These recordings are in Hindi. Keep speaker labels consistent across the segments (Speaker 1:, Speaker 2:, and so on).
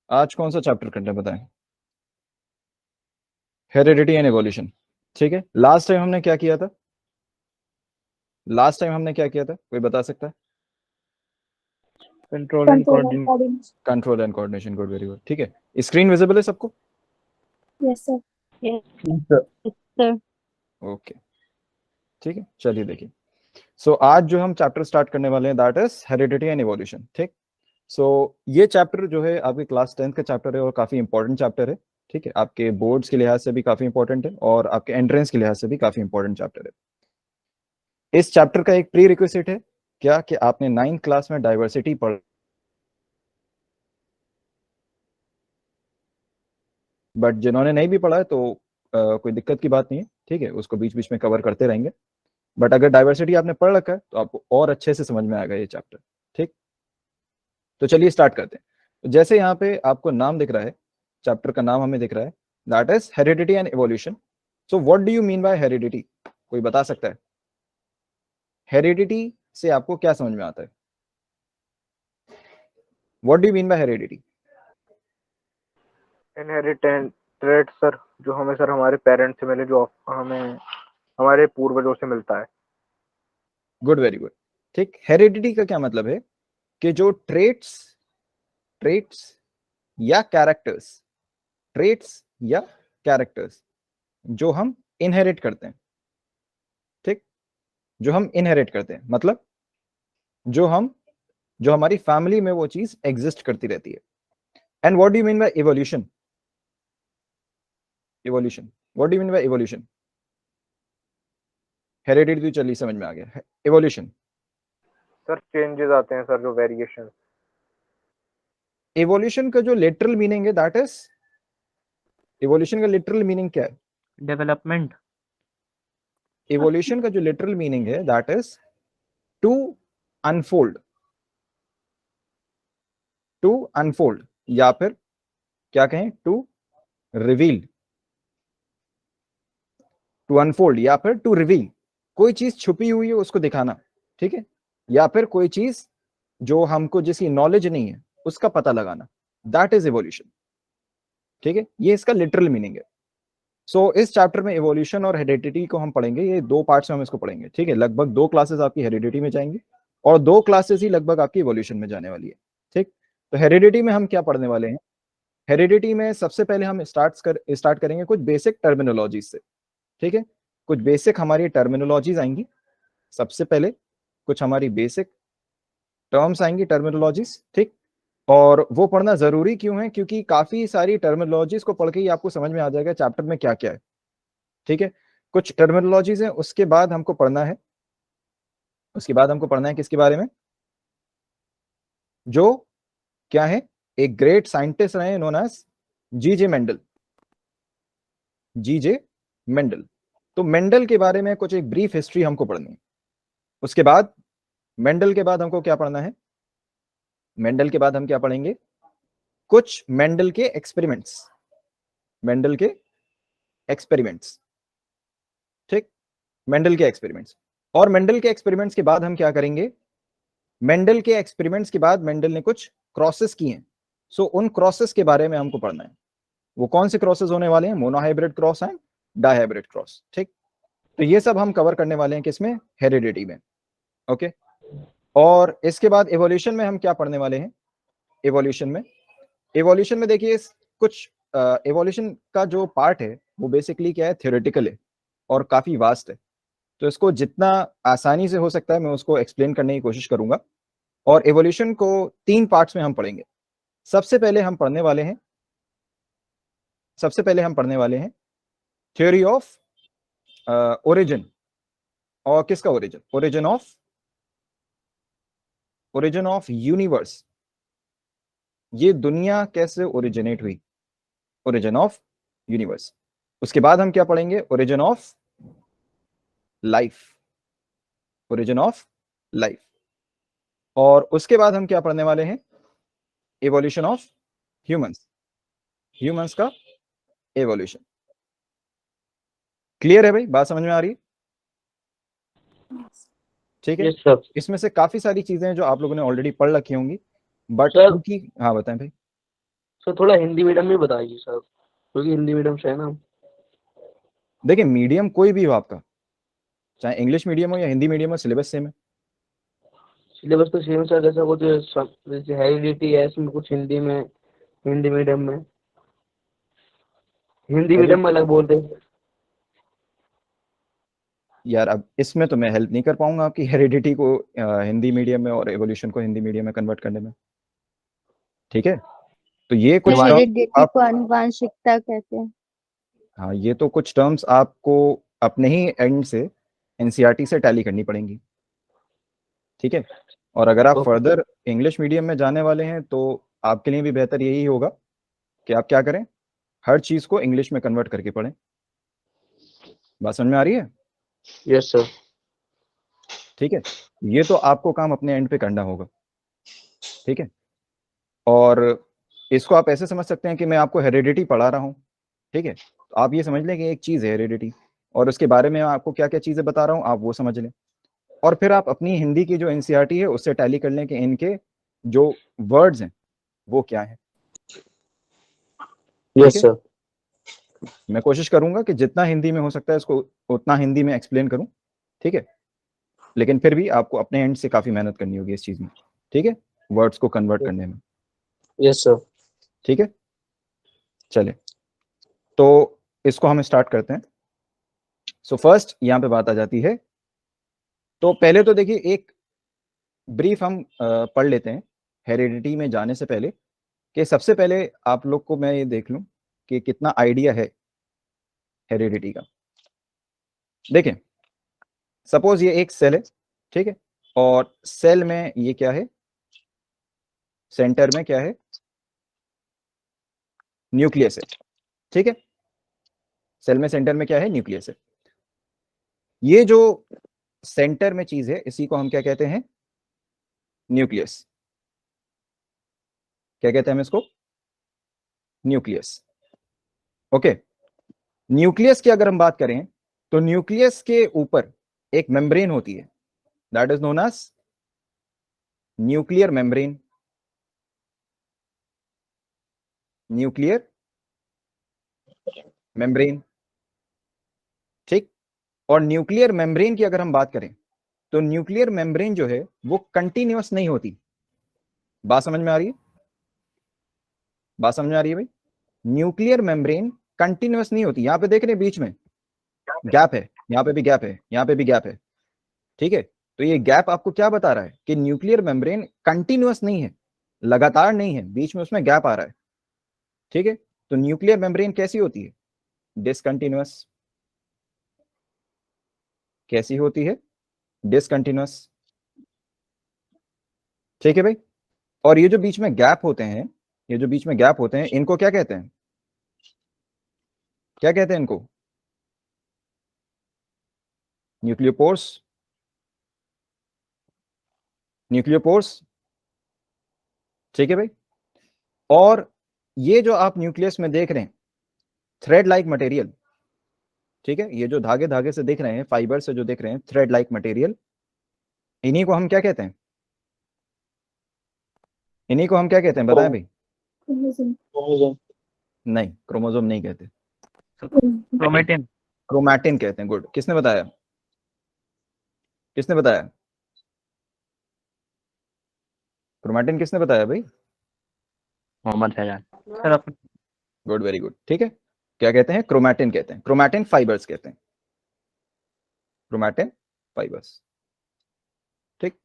Speaker 1: आज कौन सा चैप्टर करना है बताएं? Heredity and evolution. ठीक है, लास्ट टाइम हमने क्या किया था? कोई बता सकता है?
Speaker 2: Control and
Speaker 3: control and
Speaker 2: coordinate.
Speaker 3: Coordination.
Speaker 1: Control and coordination, good, very good. ठीक है, स्क्रीन विजिबल है सबको?
Speaker 3: Yes sir.
Speaker 2: Sir
Speaker 4: sir
Speaker 1: okay, ठीक है, चलिए देखिए। सो आज जो हम चैप्टर स्टार्ट करने वाले हैं that is heredity and evolution. ठीक, सो ये चैप्टर जो है आपके क्लास 10th का चैप्टर है और काफी इंपॉर्टेंट चैप्टर है। ठीक है, आपके बोर्ड्स के लिहाज से भी काफी इंपॉर्टेंट है और आपके एंट्रेंस के लिहाज से भी काफी इंपॉर्टेंट चैप्टर है। इस चैप्टर का एक प्री रिक्विजिट है क्या कि आपने 9th क्लास में डाइवर्सिटी पढ़, बट जिन्होंने नहीं भी पढ़ा है तो कोई दिक्कत की बात नहीं है। ठीक है, उसको बीच बीच में कवर करते रहेंगे। बट अगर डाइवर्सिटी आपने पढ़ रखा है तो आपको और अच्छे से समझ में आएगा ये चैप्टर। ठीक, तो चलिए स्टार्ट करते हैं। तो जैसे यहाँ पे आपको नाम दिख रहा है, चैप्टर का नाम हमें दिख रहा है, that is heredity and evolution. So what do you mean by heredity? कोई बता सकता है? हेरिडिटी से आपको क्या समझ में आता है? What do you mean by heredity?
Speaker 2: Inherent trade sir, जो हमें सर हमारे पेरेंट्स से मिले, जो हमें हमारे पूर्वजों से मिलता है।
Speaker 1: Good, very good. ठीक, हेरिडिटी का क्या मतलब है कि जो ट्रेट्स ट्रेट्स या कैरेक्टर्स ट्रेट्स या कैरेक्टर्स जो हम इनहेरिट करते हैं। ठीक, जो हम इनहेरिट करते हैं मतलब जो हमारी फैमिली में वो चीज एग्जिस्ट करती रहती है। And what do you mean by evolution? What do you mean by evolution? Heredity तो चलिए समझ में आ गया, इवोल्यूशन।
Speaker 2: सर चेंजेस आते हैं सर, जो वेरिएशन।
Speaker 1: इवोल्यूशन का जो लिटरल मीनिंग है दैट इज, इवोल्यूशन का लिटरल मीनिंग क्या है?
Speaker 2: डेवलपमेंट।
Speaker 1: इवोल्यूशन का जो लिटरल मीनिंग है that is to unfold, to unfold, या फिर क्या कहें, टू रिवील, टू अनफोल्ड या फिर टू रिवील। कोई चीज छुपी हुई है उसको दिखाना। ठीक है, या फिर कोई चीज जो हमको जिसकी नॉलेज नहीं है उसका पता लगाना, दैट इज इवोल्यूशन। ठीक है, ये इसका लिटरल मीनिंग है। सो इस चैप्टर में इवोल्यूशन और हेरिडिटी को हम पढ़ेंगे, ये दो पार्ट्स में हम इसको पढ़ेंगे। ठीक है, लगभग 2 क्लासेस आपकी हेरिडिटी में जाएंगी और 2 क्लासेस ही लगभग आपकी इवोल्यूशन में जाने वाली है। ठीक, तो हेरिडिटी में हम क्या पढ़ने वाले हैं? हेरिडिटी में सबसे पहले हम स्टार्ट करेंगे कुछ बेसिक टर्मिनोलॉजी से। ठीक है, कुछ बेसिक हमारी टर्मिनोलॉजीज आएंगी। सबसे पहले कुछ हमारी बेसिक टर्म्स आएंगी, टर्मिनोलॉजीज। ठीक, और वो पढ़ना जरूरी क्यों है? क्योंकि काफी सारी टर्मिनोलॉजीज को पढ़ के ही आपको समझ में आ जाएगा चैप्टर में क्या क्या है। ठीक है, कुछ टर्मिनोलॉजीज है, उसके बाद हमको पढ़ना है, किसके बारे में? जो क्या है, एक ग्रेट साइंटिस्ट रहे नोन एज जीजे मेंडल। जीजे मेंडल। तो मेंडल के बारे में कुछ एक ब्रीफ हिस्ट्री हमको पढ़नी है। उसके बाद मेंडल के बाद हमको क्या पढ़ना है? मेंडल के बाद हम क्या पढ़ेंगे? कुछ मेंडल के एक्सपेरिमेंट्स, मेंडल के एक्सपेरिमेंट्स। ठीक, मेंडल के एक्सपेरिमेंट्स। और मेंडल के एक्सपेरिमेंट्स के बाद हम क्या करेंगे? मेंडल के एक्सपेरिमेंट्स के बाद मेंडल ने कुछ क्रॉसेस किए हैं, सो उन क्रॉसेस के बारे में हमको पढ़ना है। वो कौन से क्रॉसेस होने वाले हैं? Monohybrid cross and dihybrid cross. ठीक, तो ये सब हम कवर करने वाले हैं किसमें? हेरिडिटी में। ओके, और इसके बाद एवोल्यूशन में हम क्या पढ़ने वाले हैं? एवोल्यूशन में देखिए कुछ एवोल्यूशन का जो पार्ट है वो बेसिकली क्या है, थ्योरेटिकल है और काफी वास्ट है। तो इसको जितना आसानी से हो सकता है मैं उसको एक्सप्लेन करने की कोशिश करूंगा। और एवोल्यूशन को 3 पार्ट्स में हम पढ़ेंगे। सबसे पहले हम पढ़ने वाले हैं थ्योरी ऑफ ओरिजिन। और किसका ओरिजिन? Origin of universe. ये दुनिया कैसे ओरिजिनेट हुई, ओरिजिन ऑफ यूनिवर्स। उसके बाद हम क्या पढ़ेंगे? Origin of life, origin of life. और उसके बाद हम क्या पढ़ने वाले हैं? एवोल्यूशन ऑफ ह्यूमंस, ह्यूमंस का एवोल्यूशन। क्लियर है भाई? बात समझ में आ रही है? ठीक है,
Speaker 2: यस सर।
Speaker 1: इसमें से काफी सारी चीजें हैं जो आप लोगों ने ऑलरेडी पढ़ रखी होंगी, बट
Speaker 2: सर
Speaker 1: क्योंकि, हाँ बताएं भाई।
Speaker 4: सर थोड़ा हिंदी मीडियम में बताइए सर, क्योंकि हिंदी मीडियम से है ना।
Speaker 1: देखिए मीडियम कोई भी हो आपका, चाहे इंग्लिश मीडियम हो या हिंदी मीडियम हो, सिलेबस सेम है।
Speaker 4: सिलेबस तो सेम सर, जैसा कुछ जैसे हेरिडिटी है इसमें कुछ हिंदी में, हिंदी मीडियम में, हिंदी मीडियम में अलग बोलते हैं।
Speaker 1: यार अब इसमें तो मैं हेल्प नहीं कर पाऊंगा आपकी हेरिडिटी को हिंदी मीडियम में और एवोल्यूशन को हिंदी मीडियम में कन्वर्ट करने में, ठीक है। तो ये कुछ टर्म
Speaker 3: हेरिडिटी
Speaker 1: आप,
Speaker 3: को आनुवांशिकता कहते हैं।
Speaker 1: हाँ ये तो कुछ टर्म्स आपको अपने ही एंड से एनसीईआरटी से टैली करनी पड़ेंगी, ठीक है। और अगर आप
Speaker 4: ओके।
Speaker 1: फर्दर इंग्लिश मीडियम में जाने वाले हैं तो आपके लिए भी बेहतर यही होगा कि आप क्या करें, हर चीज को इंग्लिश में कन्वर्ट करके पढ़ें। बात समझ में आ रही है?
Speaker 4: Yes sir.
Speaker 1: ठीक है, ये तो आपको काम अपने एंड पे करना होगा, ठीक है। और इसको आप ऐसे समझ सकते हैं कि मैं आपको हेरिडिटी पढ़ा रहा हूँ, ठीक है। तो आप ये समझ लें कि एक चीज है हेरिडिटी, और उसके बारे में आपको क्या क्या चीजें बता रहा हूँ आप वो समझ लें, और फिर आप अपनी हिंदी की जो एनसीईआरटी है उससे टैली कर लें कि इनके जो वर्ड्स हैं वो क्या है।
Speaker 4: Yes sir.
Speaker 1: मैं कोशिश करूंगा कि जितना हिंदी में हो सकता है इसको उतना हिंदी में एक्सप्लेन करूं, ठीक है। लेकिन फिर भी आपको अपने एंड से काफी मेहनत करनी होगी इस चीज में, ठीक है, वर्ड्स को कन्वर्ट करने में,
Speaker 4: यस सर।
Speaker 1: ठीक है। चले तो इसको हम स्टार्ट करते हैं। सो फर्स्ट यहाँ पे बात आ जाती है, तो पहले तो देखिए एक ब्रीफ हम पढ़ लेते हैं हेरिडिटी में जाने से पहले, कि सबसे पहले आप लोग को मैं ये देख लूं कि कितना आइडिया है हेरिडिटी का। देखें, सपोज ये एक सेल है, ठीक है, और सेल में ये क्या है, सेंटर में क्या है, न्यूक्लियस है, ठीक है। सेल में सेंटर में क्या है, न्यूक्लियस है। ये जो सेंटर में चीज है इसी को हम क्या कहते हैं, न्यूक्लियस। क्या कहते हैं हम इसको, न्यूक्लियस। ओके, न्यूक्लियस की अगर हम बात करें तो न्यूक्लियस के ऊपर एक मेम्ब्रेन होती है, that is known as nuclear membrane. Nuclear membrane, ठीक। और न्यूक्लियर मेम्ब्रेन की अगर हम बात करें तो न्यूक्लियर मेम्ब्रेन जो है वो कंटिन्यूअस नहीं होती। बात समझ में आ रही है? बात समझ में आ रही है भाई? न्यूक्लियर मेम्ब्रेन कंटिन्यूअस नहीं होती। यहां पे देख रहे हैं बीच में गैप है, यहाँ पे भी गैप है, यहाँ पे भी गैप है, ठीक है। तो ये गैप आपको क्या बता रहा है कि न्यूक्लियर मेम्ब्रेन कंटिन्यूअस नहीं है, लगातार नहीं है, बीच में उसमें गैप आ रहा है, ठीक है। तो न्यूक्लियर मेम्ब्रेन कैसी होती है, डिसकंटिन्यूअस। कैसी होती है, डिसकंटिन्यूअस, ठीक है भाई। और ये जो बीच में गैप होते हैं, ये जो बीच में गैप होते हैं इनको क्या कहते हैं, क्या कहते हैं इनको, न्यूक्लियोपोर्स। न्यूक्लियोपोर्स, ठीक है भाई। और ये जो आप न्यूक्लियस में देख रहे हैं थ्रेड लाइक मटेरियल, ठीक है, ये जो धागे धागे से देख रहे हैं, फाइबर से जो देख रहे हैं, थ्रेड लाइक मटेरियल, इन्हीं को हम क्या कहते हैं, इन्हीं को हम क्या कहते हैं बताएं भाई? नहीं, क्रोमोसोम नहीं कहते,
Speaker 2: क्रोमेटिन।
Speaker 1: क्रोमैटिन कहते हैं। गुड, किसने बताया, किसने बताया, क्रोमैटिन किसने बताया भाई?
Speaker 2: Mohammad Faizan sir.
Speaker 1: Good, very good, ठीक है। क्या कहते हैं, क्रोमैटिन कहते हैं, क्रोमैटिन फाइबर्स कहते हैं, क्रोमैटिन फाइबर्स, ठीक।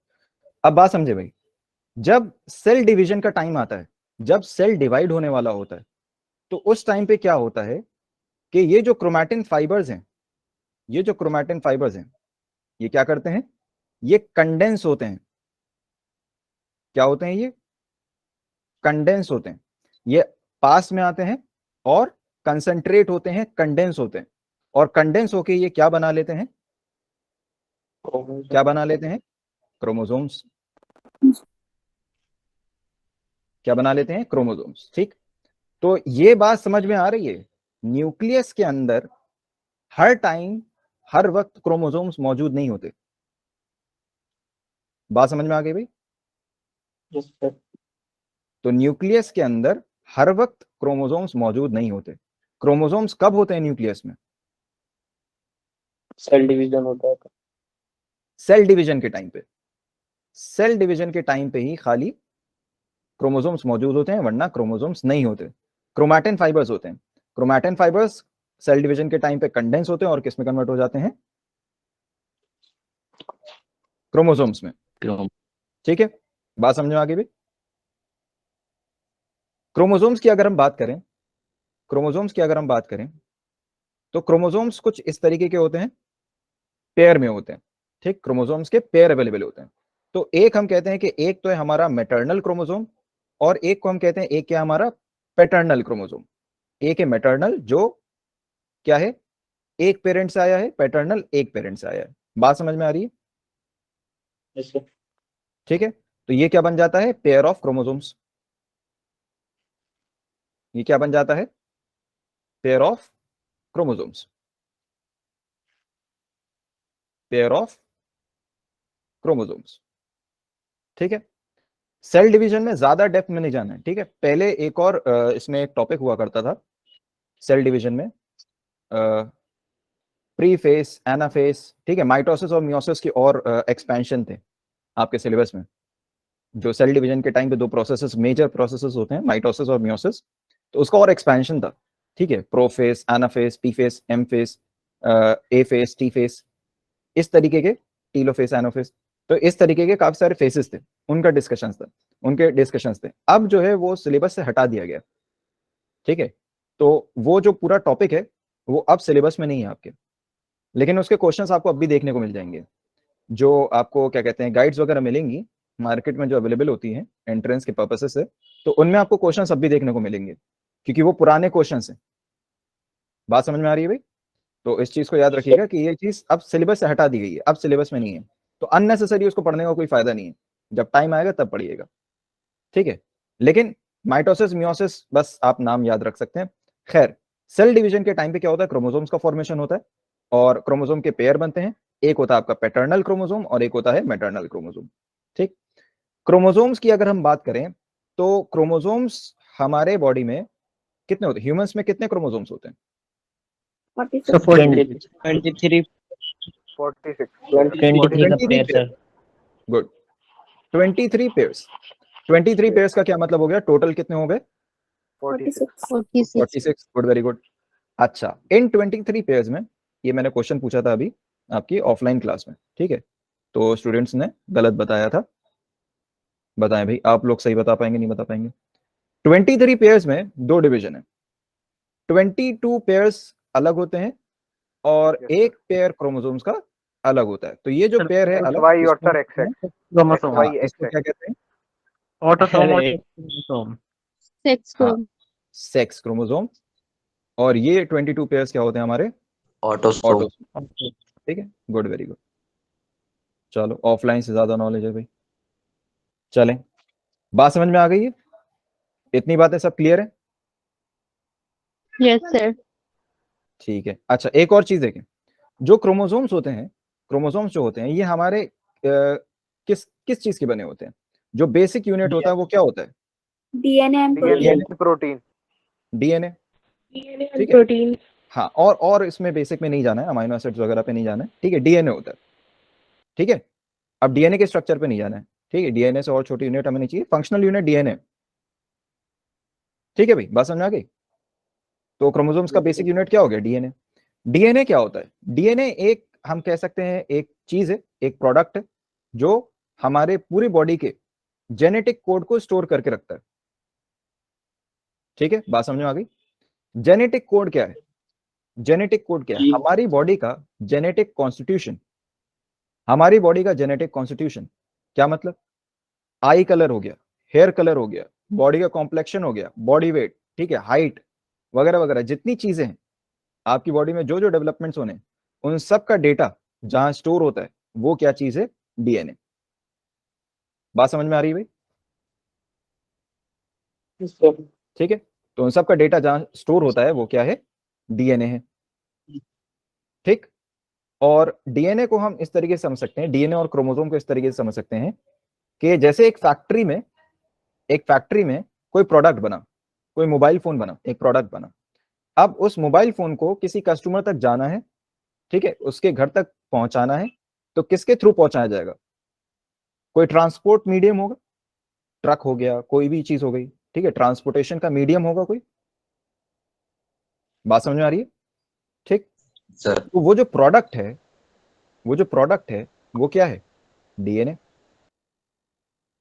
Speaker 1: अब बात समझे भाई, जब सेल डिवीजन का टाइम आता है, जब सेल डिवाइड होने वाला होता है, तो उस टाइम पे क्या होता है कि ये जो क्रोमैटिन फाइबर्स हैं, ये जो क्रोमैटिन फाइबर्स हैं, ये क्या करते हैं, ये कंडेंस होते हैं। क्या होते हैं ये, कंडेंस होते हैं। ये पास में आते हैं और कंसंट्रेट होते हैं, कंडेंस होते हैं, और कंडेंस होके ये क्या बना लेते हैं, क्या बना लेते हैं, क्रोमोसोम्स। क्या बना लेते हैं, क्रोमोसोम्स, ठीक। तो ये बात समझ में आ रही है, न्यूक्लियस के अंदर हर टाइम हर वक्त क्रोमोसोम्स मौजूद नहीं होते। बात समझ में आ गई भाई?
Speaker 4: Yes sir.
Speaker 1: तो न्यूक्लियस के अंदर हर वक्त क्रोमोसोम्स मौजूद नहीं होते। क्रोमोसोम्स कब होते हैं न्यूक्लियस में?
Speaker 4: सेल डिवीजन होता है।
Speaker 1: सेल डिवीजन के टाइम पे। सेल डिवीजन के टाइम पे ही खाली क्रोमोसोम्स मौजूद होते हैं, वरना क्रोमोसोम्स नहीं होते। क्रोमैटिन फाइबर्स होते हैं। क्रोमैटिन फाइबर्स सेल डिवीजन के टाइम पे कंडेंस होते हैं और किस में कन्वर्ट हो जाते हैं? क्रोमोसोम्स में। ठीक है, बात समझ में आ गई भी? क्रोमोसोम्स की अगर हम बात करें, क्रोमोसोम्स की अगर हम बात करें तो क्रोमोसोम्स कुछ इस तरीके के होते हैं, पेयर में होते हैं। ठीक, क्रोमोसोम्स के पेयर अवेलेबल होते हैं। तो एक हम कहते हैं कि एक तो है हमारा मैटरनल क्रोमोसोम, और एक को हम कहते हैं एक क्या हमारा पैटर्नल क्रोमोसोम। एक है मैटरनल जो क्या है, एक पेरेंट से आया है, पैटर्नल एक पेरेंट से आया है। बात समझ में आ रही है?
Speaker 4: Yes, sir.
Speaker 1: ठीक है, तो ये क्या बन जाता है? Pair of chromosomes. ये क्या बन जाता है? Pair of chromosomes. Pair of chromosomes. ठीक है, सेल डिवीजन में ज्यादा डेप्थ में नहीं जाना है। ठीक है, पहले एक और इसमें एक टॉपिक हुआ करता था सेल डिवीजन में, प्री फेस, एनाफेस। ठीक है, माइटोसिस और मियोसिस की और एक्सपेंशन थे आपके सिलेबस में। जो सेल डिवीजन के टाइम पे दो प्रोसेसेस, मेजर प्रोसेसेस होते हैं, माइटोसिस और मियोसिस, तो उसका और एक्सपेंशन था। ठीक है, prophase, anaphase, P phase, M phase, A phase, T phase, इस तरीके के, टीलोफेस, एनोफेस। तो इस तरीके के काफी सारे फेसेस थे, उनका डिस्कशंस था, उनके डिस्कशंस थे। अब जो है वो सिलेबस से हटा दिया गया। ठीक है, तो वो जो पूरा टॉपिक है वो अब सिलेबस में नहीं है आपके, लेकिन उसके क्वेश्चंस आपको अब भी देखने को मिल जाएंगे। जो आपको क्या कहते हैं, गाइड्स वगैरह मिलेंगी मार्केट में जो अवेलेबल होती हैं एंट्रेंस के पर्पसेस से, तो उनमें आपको क्वेश्चंस अब भी देखने को मिलेंगे, क्योंकि वो पुराने क्वेश्चंस हैं। बात समझ में आ रही है भाई? तो इस चीज को याद रखिएगा कि ये चीज अब सिलेबस से हटा दी गई है, अब सिलेबस में नहीं है। तो अननेसेसरी उसको पढ़ने का कोई फायदा नहीं है, जब टाइम आएगा तब पढ़िएगा। ठीक है, लेकिन माइटोसिस, मियोसिस बस आप नाम याद रख सकते हैं। खैर, सेल डिवीजन के टाइम पे क्या होता है? क्रोमोसोम्स का फॉर्मेशन होता है और क्रोमोसोम के पेयर बनते हैं। एक होता है आपका पैटर्नल क्रोमोसोम और एक होता है मैटरनल क्रोमोसोम। ठीक, क्रोमोसोम्स की अगर हम बात करें तो क्रोमोसोम्स हमारे बॉडी में कितने होते हैं? ह्यूमंस में कितने क्रोमोसोम्स होते हैं?
Speaker 5: 23
Speaker 2: 46
Speaker 5: का pair sir.
Speaker 1: Good, 23 pairs. 23 pairs का क्या मतलब हो गया? टोटल कितने हो गए?
Speaker 2: 46
Speaker 1: 46। Good, very good. अच्छा, इन 23 पेयर्स में, ये मैंने क्वेश्चन पूछा था अभी आपकी ऑफलाइन क्लास में। ठीक है, तो स्टूडेंट्स ने गलत बताया था। बताएं भाई, आप लोग सही बता पाएंगे नहीं बता पाएंगे? 23 पेयर्स में दो डिवीजन है। 22 पेयर्स अलग होते हैं और
Speaker 2: Yes,
Speaker 1: एक पेयर क्रोमोसोम्स का अलग होता है। तो ये जो पेयर है अलग,
Speaker 2: XY और
Speaker 1: इसको
Speaker 2: सर
Speaker 1: कहते हैं-
Speaker 2: XX
Speaker 1: हाँ,
Speaker 2: XY
Speaker 1: इसको क्या कहते हैं?
Speaker 5: ऑटोसोम
Speaker 3: सेक्स
Speaker 1: हाँ,
Speaker 3: क्रोम
Speaker 1: सेक्स क्रोमोसोम। और ये 22 पेयर्स क्या होते हैं हमारे?
Speaker 6: ऑटोसोम।
Speaker 1: ऑटोसोम। ठीक है, गुड, वेरी गुड। चलो, ऑफलाइन से ज्यादा नॉलेज है भाई। चलें, बात समझ में आ गई है? इतनी बातें सब क्लियर है?
Speaker 3: Yes sir.
Speaker 1: ठीक है। अच्छा, एक और चीज देखें, जो क्रोमोसोम्स होते हैं, क्रोमोसोम्स जो होते हैं ये हमारे किस किस चीज के बने होते हैं? जो बेसिक यूनिट होता है वो क्या होता है?
Speaker 3: DNA
Speaker 2: protein
Speaker 1: DNA. ठीक है,
Speaker 5: प्रोटीन।
Speaker 1: हाँ, और इसमें बेसिक में नहीं जाना है, अमाइनो एसिड्स वगैरह पे नहीं जाना है। ठीक है, डीएनए होता है। ठीक है, अब डीएनए के स्ट्रक्चर पे नहीं जाना है। ठीक है, डीएनए से और छोटी यूनिट हमें नहीं चाहिए, फंक्शनल यूनिट डीएनए। ठीक है भाई, बात समझ आ गई? तो क्रोमोसोम्स का बेसिक यूनिट क्या हो गया? डीएनए। डीएनए क्या होता है? डीएनए एक, हम कह सकते हैं एक चीज है, एक प्रोडक्ट है जो हमारे पूरी बॉडी के जेनेटिक कोड को स्टोर करके रखता है। ठीक है, बात समझ में आ गई? जेनेटिक कोड क्या है? जेनेटिक कोड क्या है? हमारी बॉडी का जेनेटिक कॉन्स्टिट्यूशन। हमारी बॉडी का जेनेटिक कॉन्स्टिट्यूशन क्या मतलब? आई कलर हो गया, हेयर कलर हो गया, बॉडी का कॉम्प्लेक्शन हो गया, बॉडी वेट, ठीक है, हाइट वगैरह वगैरह, जितनी चीजें हैं आपकी बॉडी में, जो जो डेवलपमेंट्स होने, उन सब का डेटा जहां स्टोर होता है वो क्या चीज है? डीएनए। बात समझ में आ रही है भाई? ठीक है, तो उन सब का डेटा जहां स्टोर होता है वो क्या है? डीएनए है। ठीक, और डीएनए को हम इस तरीके से समझ सकते हैं, डीएनए और क्रोमोसोम को इस तरीके से समझ सकते हैं कि जैसे एक फैक्ट्री में कोई प्रोडक्ट बना, कोई मोबाइल फोन बना, एक प्रोडक्ट बना। अब उस मोबाइल फोन को किसी कस्टमर तक जाना है, ठीक है, उसके घर तक पहुंचाना है, तो किसके थ्रू पहुंचाया जाएगा? कोई ट्रांसपोर्ट मीडियम होगा, ट्रक हो गया, कोई भी चीज हो गई, ठीक है, ट्रांसपोर्टेशन का मीडियम होगा कोई। बात समझ में आ रही है? ठीक।
Speaker 6: सर
Speaker 1: तो वो जो प्रोडक्ट है, वो जो प्रोडक्ट है वो क्या है? डीएनए।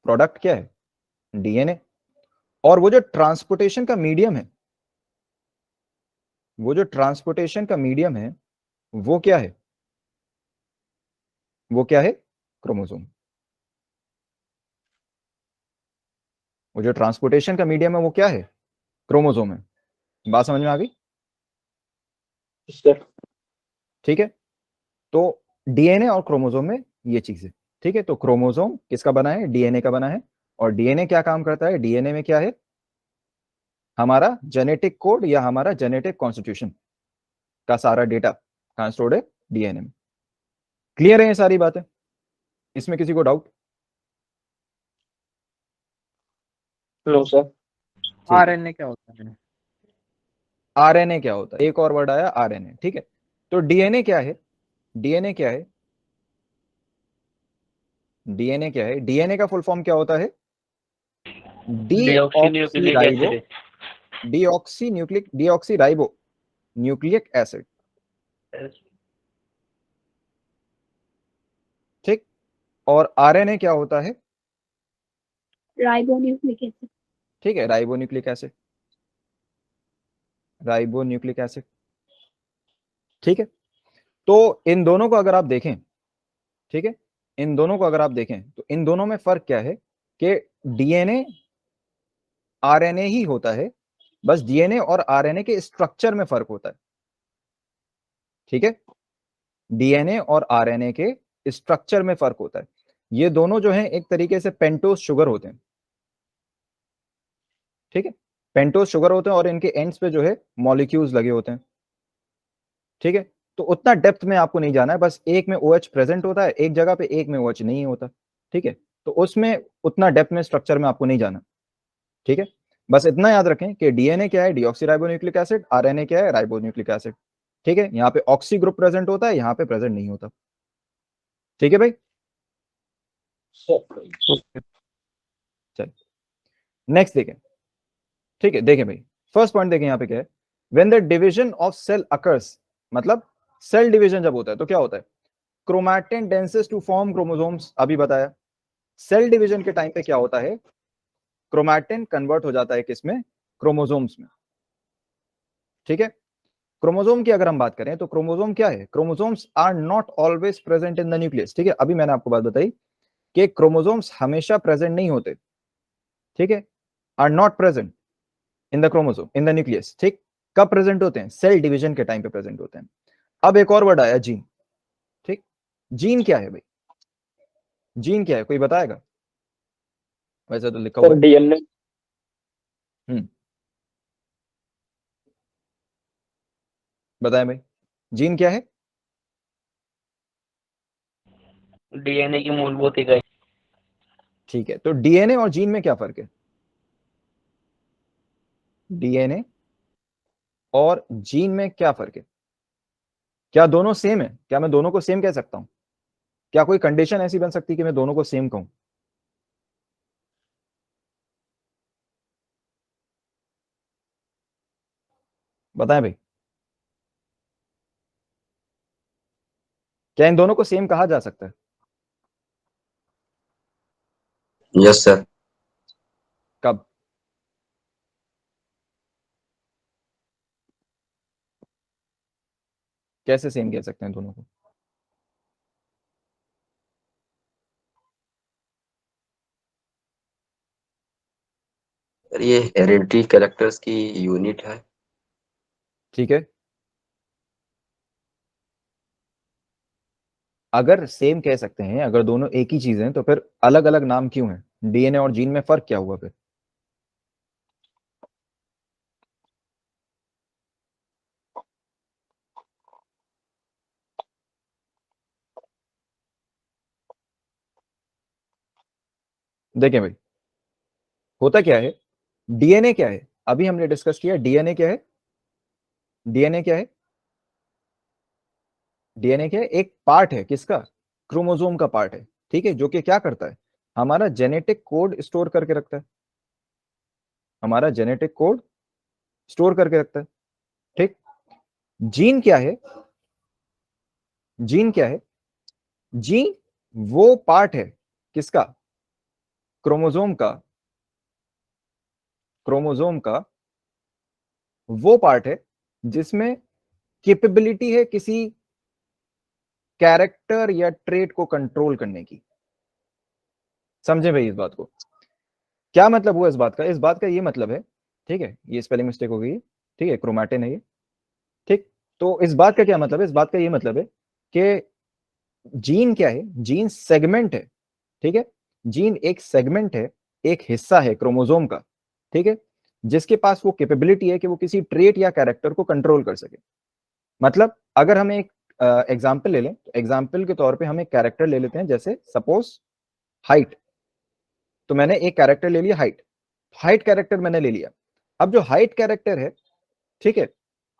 Speaker 1: प्रोडक्ट क्या है? डीएनए। और वो जो ट्रांसपोर्टेशन का मीडियम है, वो जो ट्रांसपोर्टेशन का मीडियम है वो क्या है? वो क्या है? क्रोमोसोम। वो जो ट्रांसपोर्टेशन का मीडियम है वो क्या है? क्रोमोसोम है। बात समझ में आ गई?
Speaker 4: सर
Speaker 1: ठीक है। तो डीएनए और क्रोमोसोम में ये चीज है, ठीक है। तो क्रोमोसोम किसका बना है? डीएनए का बना है। और डीएनए क्या काम करता है? डीएनए में क्या है? हमारा जेनेटिक कोड या हमारा जेनेटिक कॉन्स्टिट्यूशन का सारा डेटा कहां स्टोर्ड है? डीएनए में। क्लियर है ये सारी बातें? इसमें किसी को डाउट?
Speaker 4: No sir.
Speaker 5: आरएनए क्या होता है?
Speaker 1: आरएनए क्या होता है? एक और वर्ड आया, आरएनए, ठीक है। तो डीएनए क्या है? डीएनए क्या है? डीएनए क्या है? डीएनए का फुल फॉर्म क्या होता है? Deoxy
Speaker 4: deoxynucleic
Speaker 1: ribo,
Speaker 4: acid.
Speaker 1: Deoxy nucleic, deoxy ribo nucleic acid, ठीक। और आरएनए क्या होता है?
Speaker 3: Ribonucleic acid.
Speaker 1: ठीक है, ribo nucleic acid, ribo nucleic acid, ठीक है। तो इन दोनों को अगर आप देखें, ठीक है, इन दोनों को अगर आप देखें तो इन दोनों में फर्क क्या है? कि डीएनए आरएनए ही होता है, बस डीएनए और आरएनए के स्ट्रक्चर में फर्क होता है, ठीक है। डीएनए और आरएनए के स्ट्रक्चर में फर्क होता है। ये दोनों जो हैं एक तरीके से पेंटोज शुगर होते हैं, ठीक है। पेंटोज शुगर होते हैं और इनके एंड्स पे जो है मॉलिक्यूल्स लगे होते हैं, ठीक है। तो उतना डेप्थ में आपको नहीं जाना है, बस एक में OH प्रेजेंट होता है एक जगह पे, एक में OH नहीं होता, ठीक है। तो उसमें उतना डेप्थ में स्ट्रक्चर में आपको नहीं जाना, ठीक है। बस इतना याद रखें कि डीएनए क्या है? Deoxyribonucleic acid. आरएनए क्या है? राइबोन्यूक्लिक एसिड, ठीक है। यहाँ पे ऑक्सी ग्रुप प्रेजेंट होता है, यहाँ पे प्रेजेंट नहीं होता, ठीक है भाई। चलिए नेक्स्ट देखें, ठीक है। देखें भाई, फर्स्ट पॉइंट देखें यहाँ पे क्या है? When the division of cell occurs, मतलब सेल डिवीजन जब होता है तो क्या होता है? Chromatin denses to form chromosomes, अभी बताया। सेल डिवीजन के टाइम पे क्या होता है? क्रोमैटिन कन्वर्ट हो जाता है किसमें? क्रोमोसोम्स में, ठीक है। क्रोमोसोम की अगर हम बात करें तो क्रोमोसोम क्या है? Chromosomes are not always present in the nucleus, ठीक है। अभी मैंने आपको बात बताई कि क्रोमोसोम्स हमेशा प्रेजेंट नहीं होते, ठीक है। Are not present in the chromosome in the nucleus, ठीक। कब प्रेजेंट होते हैं? सेल डिवीजन के टाइम पे प्रेजेंट होते हैं। अब एक और वर्ड आया, जीन, ठीक। जीन क्या है भाई? जीन क्या है, कोई बताएगा? वैसे तो लिखा हुआ है।
Speaker 4: डीएनए।
Speaker 1: बताएं भाई, जीन क्या है?
Speaker 4: डीएनए की मूलभूत इकाई।
Speaker 1: ठीक है। तो डीएनए और जीन में क्या फर्क है? डीएनए और जीन में क्या फर्क है? क्या दोनों सेम है? क्या मैं दोनों को सेम कह सकता हूं? क्या कोई कंडीशन ऐसी बन सकती है कि मैं दोनों को सेम कहूं? बताएं भाई, क्या इन दोनों को सेम कहा जा सकता है?
Speaker 6: Yes sir.
Speaker 1: कब? कैसे सेम कह सकते हैं दोनों को?
Speaker 6: सर ये हेरिडिटी कैरेक्टर्स की यूनिट है।
Speaker 1: ठीक है। अगर सेम कह सकते हैं, अगर दोनों एक ही चीज हैं, तो फिर अलग अलग नाम क्यों है? डीएनए और जीन में फर्क क्या हुआ फिर? देखें भाई, होता क्या है? डीएनए क्या है? अभी हमने डिस्कस किया डीएनए क्या है, डीएनए क्या है, डीएनए क्या है, एक पार्ट है किसका, क्रोमोसोम का पार्ट है, ठीक है, जो कि क्या करता है, हमारा जेनेटिक कोड स्टोर करके रखता है, हमारा जेनेटिक कोड स्टोर करके रखता है, ठीक। जीन क्या है, जीन क्या है, जीन वो पार्ट है किसका, क्रोमोसोम का, क्रोमोसोम का वो पार्ट है जिसमें कैपेबिलिटी है किसी कैरेक्टर या ट्रेट को कंट्रोल करने की। समझे भाई इस बात को, क्या मतलब हुआ इस बात का, इस बात का ये मतलब है, ठीक है, ये स्पेलिंग मिस्टेक हो गई, ठीक है, क्रोमैटिन है ये, ठीक। तो इस बात का क्या मतलब है, इस बात का ये मतलब है कि जीन क्या है, जीन सेगमेंट है, ठीक है, जीन एक सेगमेंट है, एक हिस्सा है क्रोमोसोम का, ठीक है, जिसके पास वो कैपेबिलिटी है कि वो किसी ट्रेट या कैरेक्टर को कंट्रोल कर सके। मतलब अगर हम एक एग्जांपल ले लें, तो एग्जांपल के तौर पे हम एक कैरेक्टर ले लेते हैं, जैसे सपोज हाइट, तो मैंने एक कैरेक्टर ले लिया हाइट, हाइट कैरेक्टर मैंने ले लिया। अब जो हाइट कैरेक्टर है, ठीक है,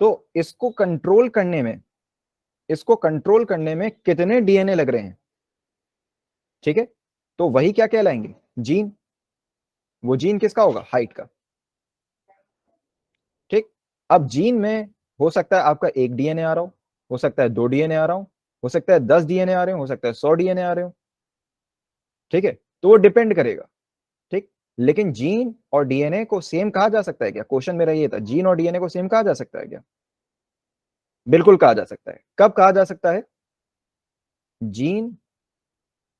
Speaker 1: तो इसको कंट्रोल करने में, इसको कंट्रोल करने में कितने डीएनए लग रहे हैं, ठीक है, तो वही क्या कहलाएंगे, जीन। वो जीन किसका होगा, हाइट का, ठीक। अब जीन में हो सकता है आपका एक डीएनए आ रहा हो सकता है 2 डीएनए आ रहा हो सकता है 10 डीएनए आ रहे हो सकता है 100 डीएनए आ रहे हो, ठीक है, तो वो डिपेंड करेगा, ठीक। लेकिन जीन और डीएनए को सेम कहा जा सकता है क्या, क्वेश्चन मेरा ये था, जीन और डीएनए को सेम कहा जा सकता है क्या, बिल्कुल कहा जा सकता है। कब कहा जा सकता है, जीन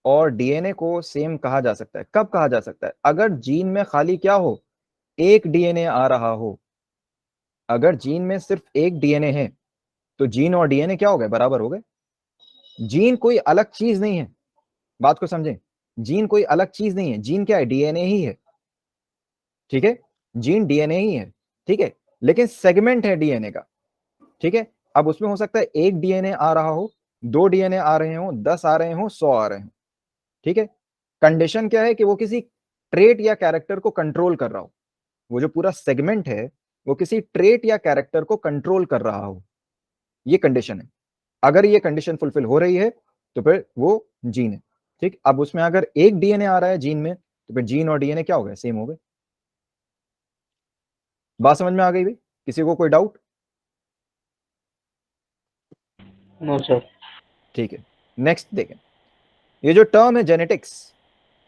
Speaker 1: और डीएनए को सेम कहा जा सकता है, कब कहा जा सकता है, अगर जीन में खाली क्या हो, एक डीएनए आ रहा हो, अगर जीन में सिर्फ एक डीएनए है तो जीन और डीएनए क्या हो गए, बराबर हो गए। जीन कोई अलग चीज नहीं है, बात को समझें, जीन कोई अलग चीज नहीं है, जीन क्या है, डीएनए ही है, ठीक है, जीन डीएनए ही है, ठीक है, लेकिन सेगमेंट है डीएनए का, ठीक है। अब उसमें हो सकता है एक डीएनए आ रहा हो, 2 डीएनए आ रहे हो, 10 आ रहे हो, 100 आ रहे हो, ठीक है। कंडीशन क्या है कि वो किसी ट्रेट या कैरेक्टर को कंट्रोल कर रहा हो, वो जो पूरा सेगमेंट है वो किसी ट्रेट या कैरेक्टर को कंट्रोल कर रहा हो, ये कंडीशन है। अगर ये कंडीशन फुलफिल हो रही है तो फिर वो जीन है, ठीक। अब उसमें अगर एक डीएनए आ रहा है जीन में, तो फिर जीन और डीएनए क्या हो गए, सेम हो गए। बात समझ में आ गई भाई, किसी को कोई डाउट,
Speaker 4: नो सर।
Speaker 1: ठीक है। नेक्स्ट देखें, ये जो टर्म है जेनेटिक्स,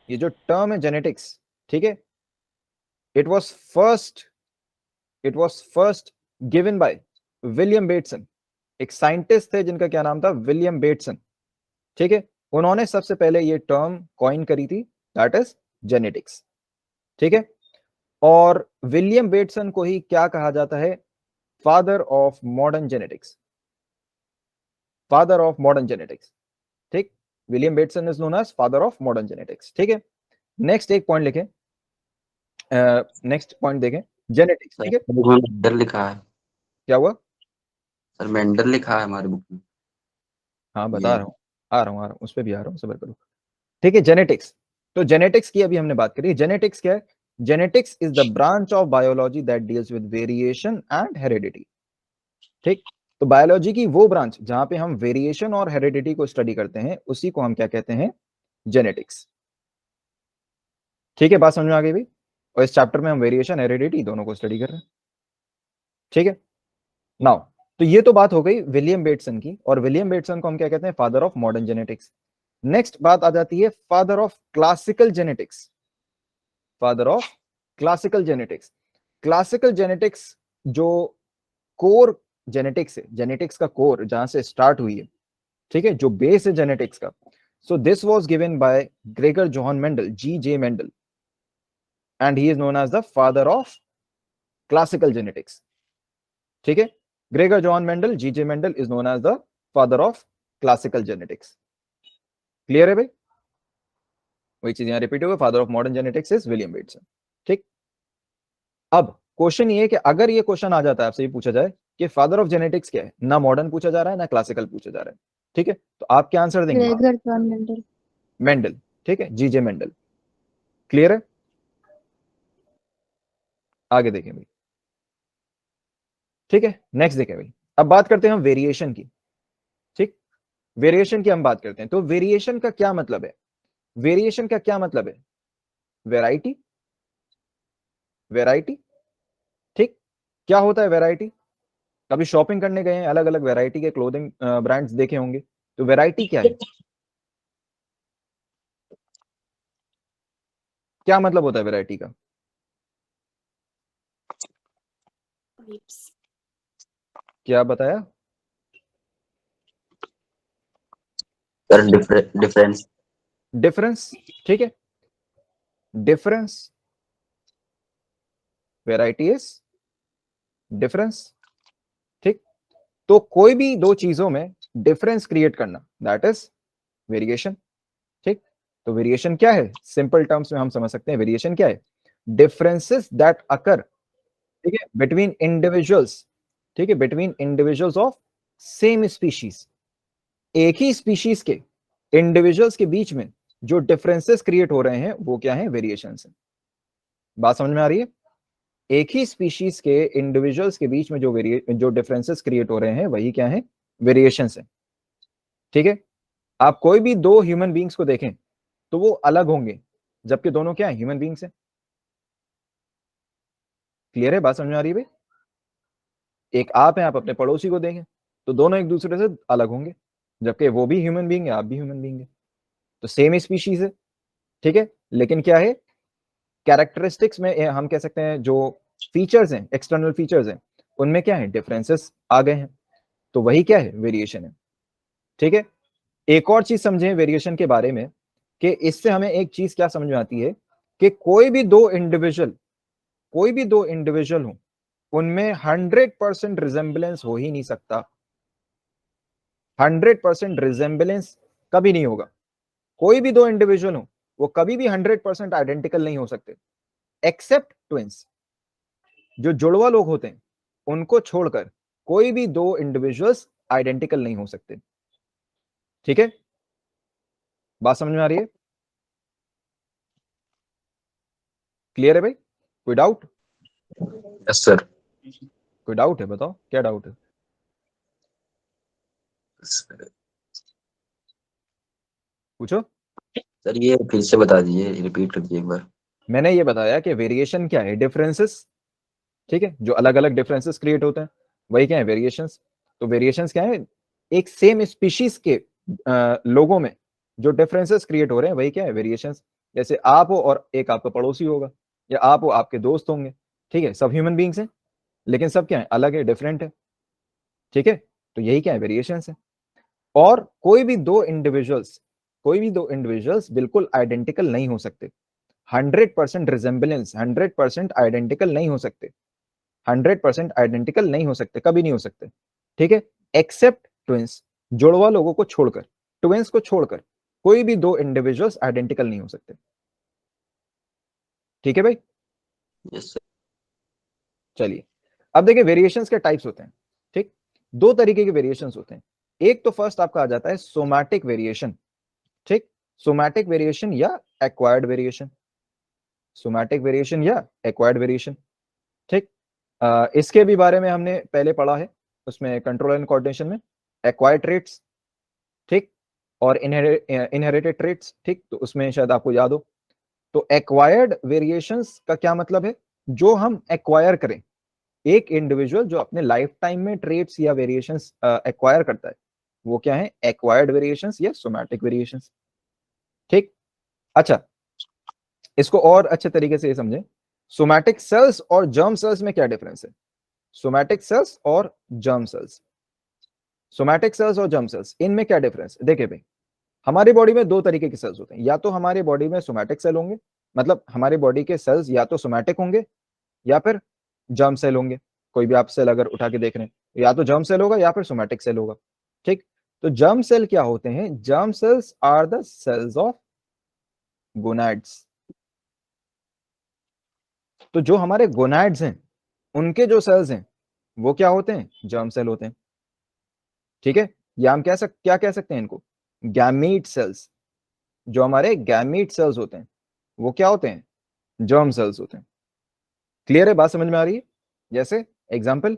Speaker 1: ये जो टर्म है जेनेटिक्स, ठीक है, it was first given by William Bateson, एक साइंटिस्ट थे जिनका क्या नाम था, विलियम बेटसन, ठीक है। उन्होंने सबसे पहले ये टर्म कॉइन करी थी, दैट इज जेनेटिक्स, ठीक है। और विलियम बेटसन को ही क्या कहा जाता है, father of modern genetics, father of modern genetics, ठीक। William Bateson is known as father of modern genetics, ठीक है। नेक्स्ट एक पॉइंट लिखें, नेक्स्ट पॉइंट देखें, जेनेटिक्स, ठीक है।
Speaker 6: बुक में मेंडल लिखा है
Speaker 1: क्या हुआ,
Speaker 6: सर, मेंडल लिखा है हमारी बुक में।
Speaker 1: हाँ बता
Speaker 6: ये
Speaker 1: रहा हूँ, आ रहा हूँ उस पर भी आ रहा हूँ, सबर करो, ठीक है। जेनेटिक्स, तो जेनेटिक्स की अभी हमने बात करी, जेनेटिक्स क्या है, genetics is the branch of biology that deals with variation and heredity, ठीक। तो बायोलॉजी की वो ब्रांच जहां पे हम वेरिएशन और हेरिडिटी को स्टडी करते हैं, उसी को हम क्या कहते हैं, जेनेटिक्स, ठीक है। बात समझ में आ गई भाई, और इस चैप्टर में हम वेरिएशन हेरिडिटी दोनों को स्टडी कर रहे हैं, ठीक है। नाउ, तो ये तो बात हो गई विलियम बेटसन की, और विलियम बेटसन को हम क्या कहते हैं, father of modern genetics. Next बात आ जाती है father of classical genetics, father of classical genetics. Classical genetics जो कोर जेनेटिक्स है, जेनेटिक्स का कोर जहां से स्टार्ट हुई है, ठीक है, जो बेस है जेनेटिक्स का, so this was given by Gregor John Mendel, G J. Mendel, and he is known as the father of classical genetics, ठीक है। Gregor John Mendel, G J. Mendel is known as the father of classical genetics. Clear है भाई, वही चीज यहां रिपीट होगा, father of modern genetics is William Bateson, ठीक। अब क्वेश्चन ये है कि अगर ये क्वेश्चन आ जाता है, आपसे ये पूछा जाए कि फादर ऑफ जेनेटिक्स क्या है, ना मॉडर्न पूछा जा रहा है ना क्लासिकल पूछा जा रहा है, ठीक है, तो आप क्या आंसर देंगे,
Speaker 3: ग्रेगर जॉन मेंडल।
Speaker 1: मेंडल, ठीक है, जी.जे. मेंडल। क्लियर है, आगे देखें भाई, ठीक है, नेक्स्ट देखें भाई, अब बात करते हैं हम वेरिएशन की। ठीक, वेरिएशन की हम बात करते हैं। तो वेरिएशन का क्या मतलब है? वेरिएशन का क्या मतलब है? Variety, variety. ठीक, क्या होता है वैरायटी? कभी शॉपिंग करने गए हैं, अलग अलग वैरायटी के क्लोथिंग ब्रांड्स देखे होंगे, तो वैरायटी क्या है? क्या मतलब होता है वैरायटी का? क्या बताया?
Speaker 6: Sir difference.
Speaker 1: डिफरेंस। ठीक है, डिफरेंस, वैरायटी इज डिफरेंस। ठीक, तो कोई भी दो चीजों में डिफरेंस क्रिएट करना, दैट इज वेरिएशन। ठीक, तो वेरिएशन क्या है? सिंपल टर्म्स में हम समझ सकते हैं वेरिएशन क्या है? डिफरेंसेस दैट अकर, ठीक है, बिटवीन इंडिविजुअल्स, ठीक है, between individuals of same species. एक ही स्पीशीज के इंडिविजुअल्स के बीच में जो डिफरेंसेस क्रिएट हो रहे हैं वो क्या है? वेरिएशन है। बात समझ में आ रही है? एक ही स्पीशीज के इंडिविजुअल्स के बीच में जो डिफरेंसेस क्रिएट हो रहे हैं वही क्या है? वेरिएशन है। ठीक है, आप कोई भी दो ह्यूमन बींग्स को देखें तो वो अलग होंगे, जबकि दोनों क्या है? ह्यूमन बींग्स हैं। क्लियर है? बात समझ में आ रही है भाई? एक आप हैं, आप अपने पड़ोसी को देखें तो दोनों एक दूसरे से अलग होंगे, जबकि वो भी ह्यूमन बींग है, आप भी ह्यूमन बींग है, तो सेम स्पीशीज है। ठीक है, लेकिन क्या है? कैरेक्टरिस्टिक्स में हम कह सकते हैं जो फीचर्स हैं, एक्सटर्नल फीचर्स हैं, उनमें क्या है? डिफरेंसेस आ गए हैं, तो वही क्या है? वेरिएशन है। ठीक है, एक और चीज समझें वेरिएशन के बारे में, कि इससे हमें एक चीज क्या समझ में आती है कि कोई भी दो इंडिविजुअल हो, उनमें 100% रिजेंबलेंस हो ही नहीं सकता। 100% रिजेंबलेंस कभी नहीं होगा। कोई भी दो इंडिविजुअल हो, वो कभी भी 100% आइडेंटिकल नहीं हो सकते, एक्सेप्ट ट्विंस। जो जुड़वा लोग होते हैं उनको छोड़कर कोई भी दो इंडिविजुअल्स आइडेंटिकल नहीं हो सकते। ठीक है, बात समझ में आ रही है? क्लियर है भाई? कोई डाउट?
Speaker 6: Yes sir.
Speaker 1: कोई डाउट है? बताओ क्या डाउट है। पूछो।
Speaker 6: सर ये फिर से बता दीजिए, रिपीट कर दीजिए एक बार।
Speaker 1: मैंने ये बताया कि वेरिएशन क्या है? डिफरेंसेस। ठीक है, जो अलग अलग डिफरेंसेस क्रिएट होते हैं वही क्या है? वेरिएशंस। तो वेरिएशंस क्या है? एक सेम स्पीशीज के लोगों में जो डिफरेंसेस क्रिएट हो रहे हैं वही क्या है? वेरिएशंस। जैसे आप हो और एक आपका पड़ोसी होगा, या आप हो, आपके दोस्त होंगे। ठीक है, सब ह्यूमन बींग्स हैं, लेकिन सब क्या है? अलग है, डिफरेंट है। ठीक है, तो यही क्या है? वेरिएशंस है। और कोई भी दो इंडिविजुअल्स बिल्कुल आइडेंटिकल नहीं हो सकते। 100% रिजेंबलेंस, 100% आइडेंटिकल नहीं हो सकते। 100% आइडेंटिकल नहीं हो सकते, कभी नहीं हो सकते। ठीक है, एक्सेप्ट ट्विंस। जुड़वा लोगों को छोड़कर, ट्विंस को छोड़कर कोई भी दो इंडिविजुअल्स आइडेंटिकल नहीं हो सकते। ठीक है भाई?
Speaker 6: Yes sir.
Speaker 1: चलिए, अब देखिए वेरिएशंस के टाइप्स होते हैं। ठीक, दो तरीके के वेरिएशंस होते हैं। एक तो फर्स्ट आपका आ जाता है सोमैटिक वेरिएशन। ठीक, सोमैटिक वेरिएशन या एक्वायर्ड वेरिएशन। सोमैटिक वेरिएशन या एक्वायर्ड वेरिएशन। ठीक, इसके भी बारे में हमने पहले पढ़ा है, उसमें कंट्रोल एंड कोऑर्डिनेशन में एक्वायर्ड ट्रेट्स, ठीक, और इनहेरिटेड ट्रेट्स। ठीक, तो उसमें शायद आपको याद हो। तो एक्वायर्ड वेरिएशंस का क्या मतलब है? जो हम एक्वायर करें, एक इंडिविजुअल जो अपने लाइफ टाइम में ट्रेट्स या वेरिएशंस एक्वायर करता है, वो क्या है? एक्वायर्ड वेरिएशंस या सोमैटिक वेरिएशंस। ठीक, अच्छा, इसको और अच्छे तरीके से ये समझें, सोमैटिक सेल्स और जर्म सेल्स में क्या डिफरेंस है? सोमैटिक सेल्स और जर्म सेल्स, सोमैटिक सेल्स और जर्म सेल्स, इनमें क्या डिफरेंस है? देखिए भाई, हमारी बॉडी में दो तरीके के सेल्स होते हैं। या तो हमारे बॉडी में सोमैटिक सेल होंगे, मतलब हमारी बॉडी के सेल्स या तो सोमैटिक होंगे या फिर जर्म सेल होंगे। कोई भी आप सेल अगर उठा के देख रहे हैं, या तो जर्म सेल होगा या फिर सोमैटिक सेल होगा। ठीक, तो जर्म सेल क्या होते हैं? Germ cells are the cells of gonads. तो जो हमारे गोनाड्स हैं उनके जो सेल्स हैं वो क्या होते हैं? जर्म सेल होते हैं। ठीक है, या हम क्या कह सकते हैं इनको? Gamete cells. जो हमारे गैमीट सेल्स होते हैं वो क्या होते हैं? जर्म सेल्स होते हैं। क्लियर है? बात समझ में आ रही है? जैसे एग्जांपल,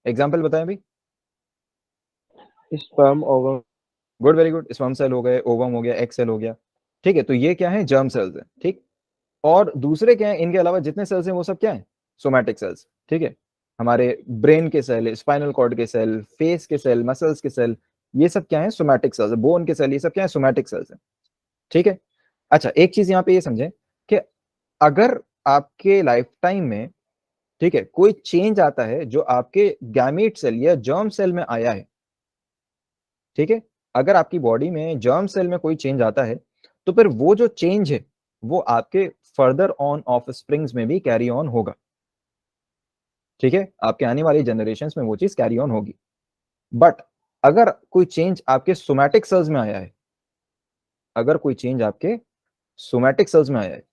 Speaker 1: एग्जाम्पल बताएं भाई।
Speaker 2: Sperm, ovum.
Speaker 1: Good, very good. Sperm cell हो गए, ओवम हो गया, एग सेल हो गया। ठीक है, तो ये क्या है? जर्म सेल्स है। ठीक, और दूसरे क्या है इनके अलावा जितने सेल्स हैं वो सब क्या है? Somatic sales. ठीक है, हमारे ब्रेन के सेल, स्पाइनल कॉर्ड के सेल, फेस के सेल, मसल्स के सेल, ये सब क्या है? Somatic sales. बोन के सेल, ये सब क्या है? सोमैटिक सेल्स है। ठीक है, अच्छा एक चीज यहाँ पे ये समझें कि अगर आपके लाइफ टाइम में, ठीक है, कोई चेंज आता है जो आपके गैमीट सेल या जर्म सेल में आया है, ठीक है, अगर आपकी बॉडी में जर्म सेल में कोई चेंज आता है तो फिर वो जो चेंज है वो आपके फर्दर ऑन ऑफ स्प्रिंग्स में भी कैरी ऑन होगा। ठीक है, आपके आने वाली जनरेशंस में वो चीज कैरी ऑन होगी। बट अगर कोई चेंज आपके सोमैटिक सेल्स में आया है, अगर कोई चेंज आपके सोमैटिक सेल्स में आया है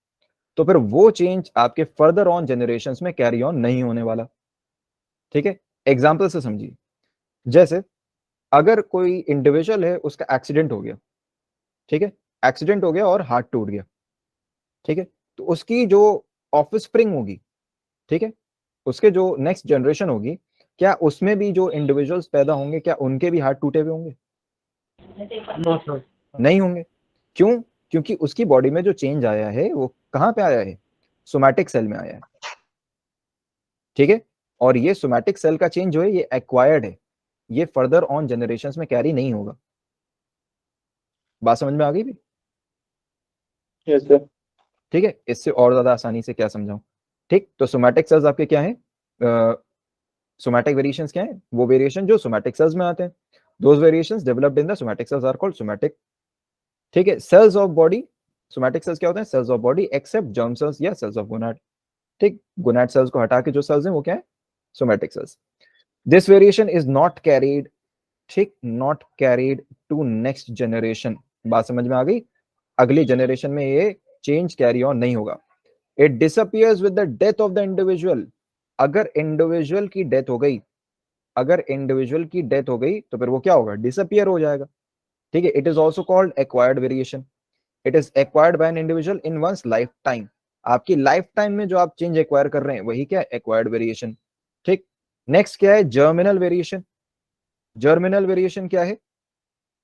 Speaker 1: तो फिर वो चेंज आपके फर्दर ऑन जनरेशंस में कैरी ऑन नहीं होने वाला। ठीक है, एग्जांपल से समझिए। जैसे अगर कोई इंडिविजुअल है, उसका एक्सीडेंट हो गया, ठीक है, एक्सीडेंट हो गया और हार्ट टूट गया, ठीक है, तो उसकी जो ऑफस्प्रिंग होगी, ठीक है, उसके जो नेक्स्ट जनरेशन होगी, क्या उसमें भी जो इंडिविजुअल्स पैदा होंगे क्या उनके भी हार्ट टूटे हुए होंगे?
Speaker 4: No sir.
Speaker 1: नहीं होंगे। क्यों? क्योंकि उसकी बॉडी में जो चेंज आया है वो कहां पे आया है? सोमैटिक सेल में आया है। ठीक है, और ये सोमैटिक सेल का चेंज जो है ये एक्वायर्ड है, ये फर्दर ऑन जनरेशंस में कैरी नहीं होगा। बात समझ में आ गई भी?
Speaker 2: Yes sir.
Speaker 1: ठीक है, इससे और ज्यादा आसानी से क्या समझाऊं? ठीक, तो सोमैटिक सेल्स आपके क्या है? सोमैटिक वेरिएशंस क्या है? वो वेरिएशन जो सोमैटिक सेल्स में आते हैं। Those variations developed in the somatic cells are called somatic. ठीक है, cells of body, somatic cells क्या होते हैं? Cells of body except germ cells या सेल्स ऑफ गोनाड। ठीक, गोनाड सेल्स को हटा के जो सेल्स हैं वो क्या है? Somatic cells. This variation is not carried, ठीक, not carried to next generation. बात समझ में आ गई? अगली जनरेशन में ये चेंज कैरी ऑन नहीं होगा। It disappears with the death of the individual. अगर इंडिविजुअल की डेथ हो गई, अगर इंडिविजुअल की डेथ हो गई तो फिर वो क्या होगा? डिसअपियर हो जाएगा। ठीक है, it is also called acquired variation. It is acquired by an individual in one's life time. आपकी लाइफ टाइम में जो आप चेंज एक्वायर कर रहे हैं वही क्या है? Acquired variation. ठीक, नेक्स्ट क्या है? Germinal variation. जर्मिनल वेरिएशन क्या है?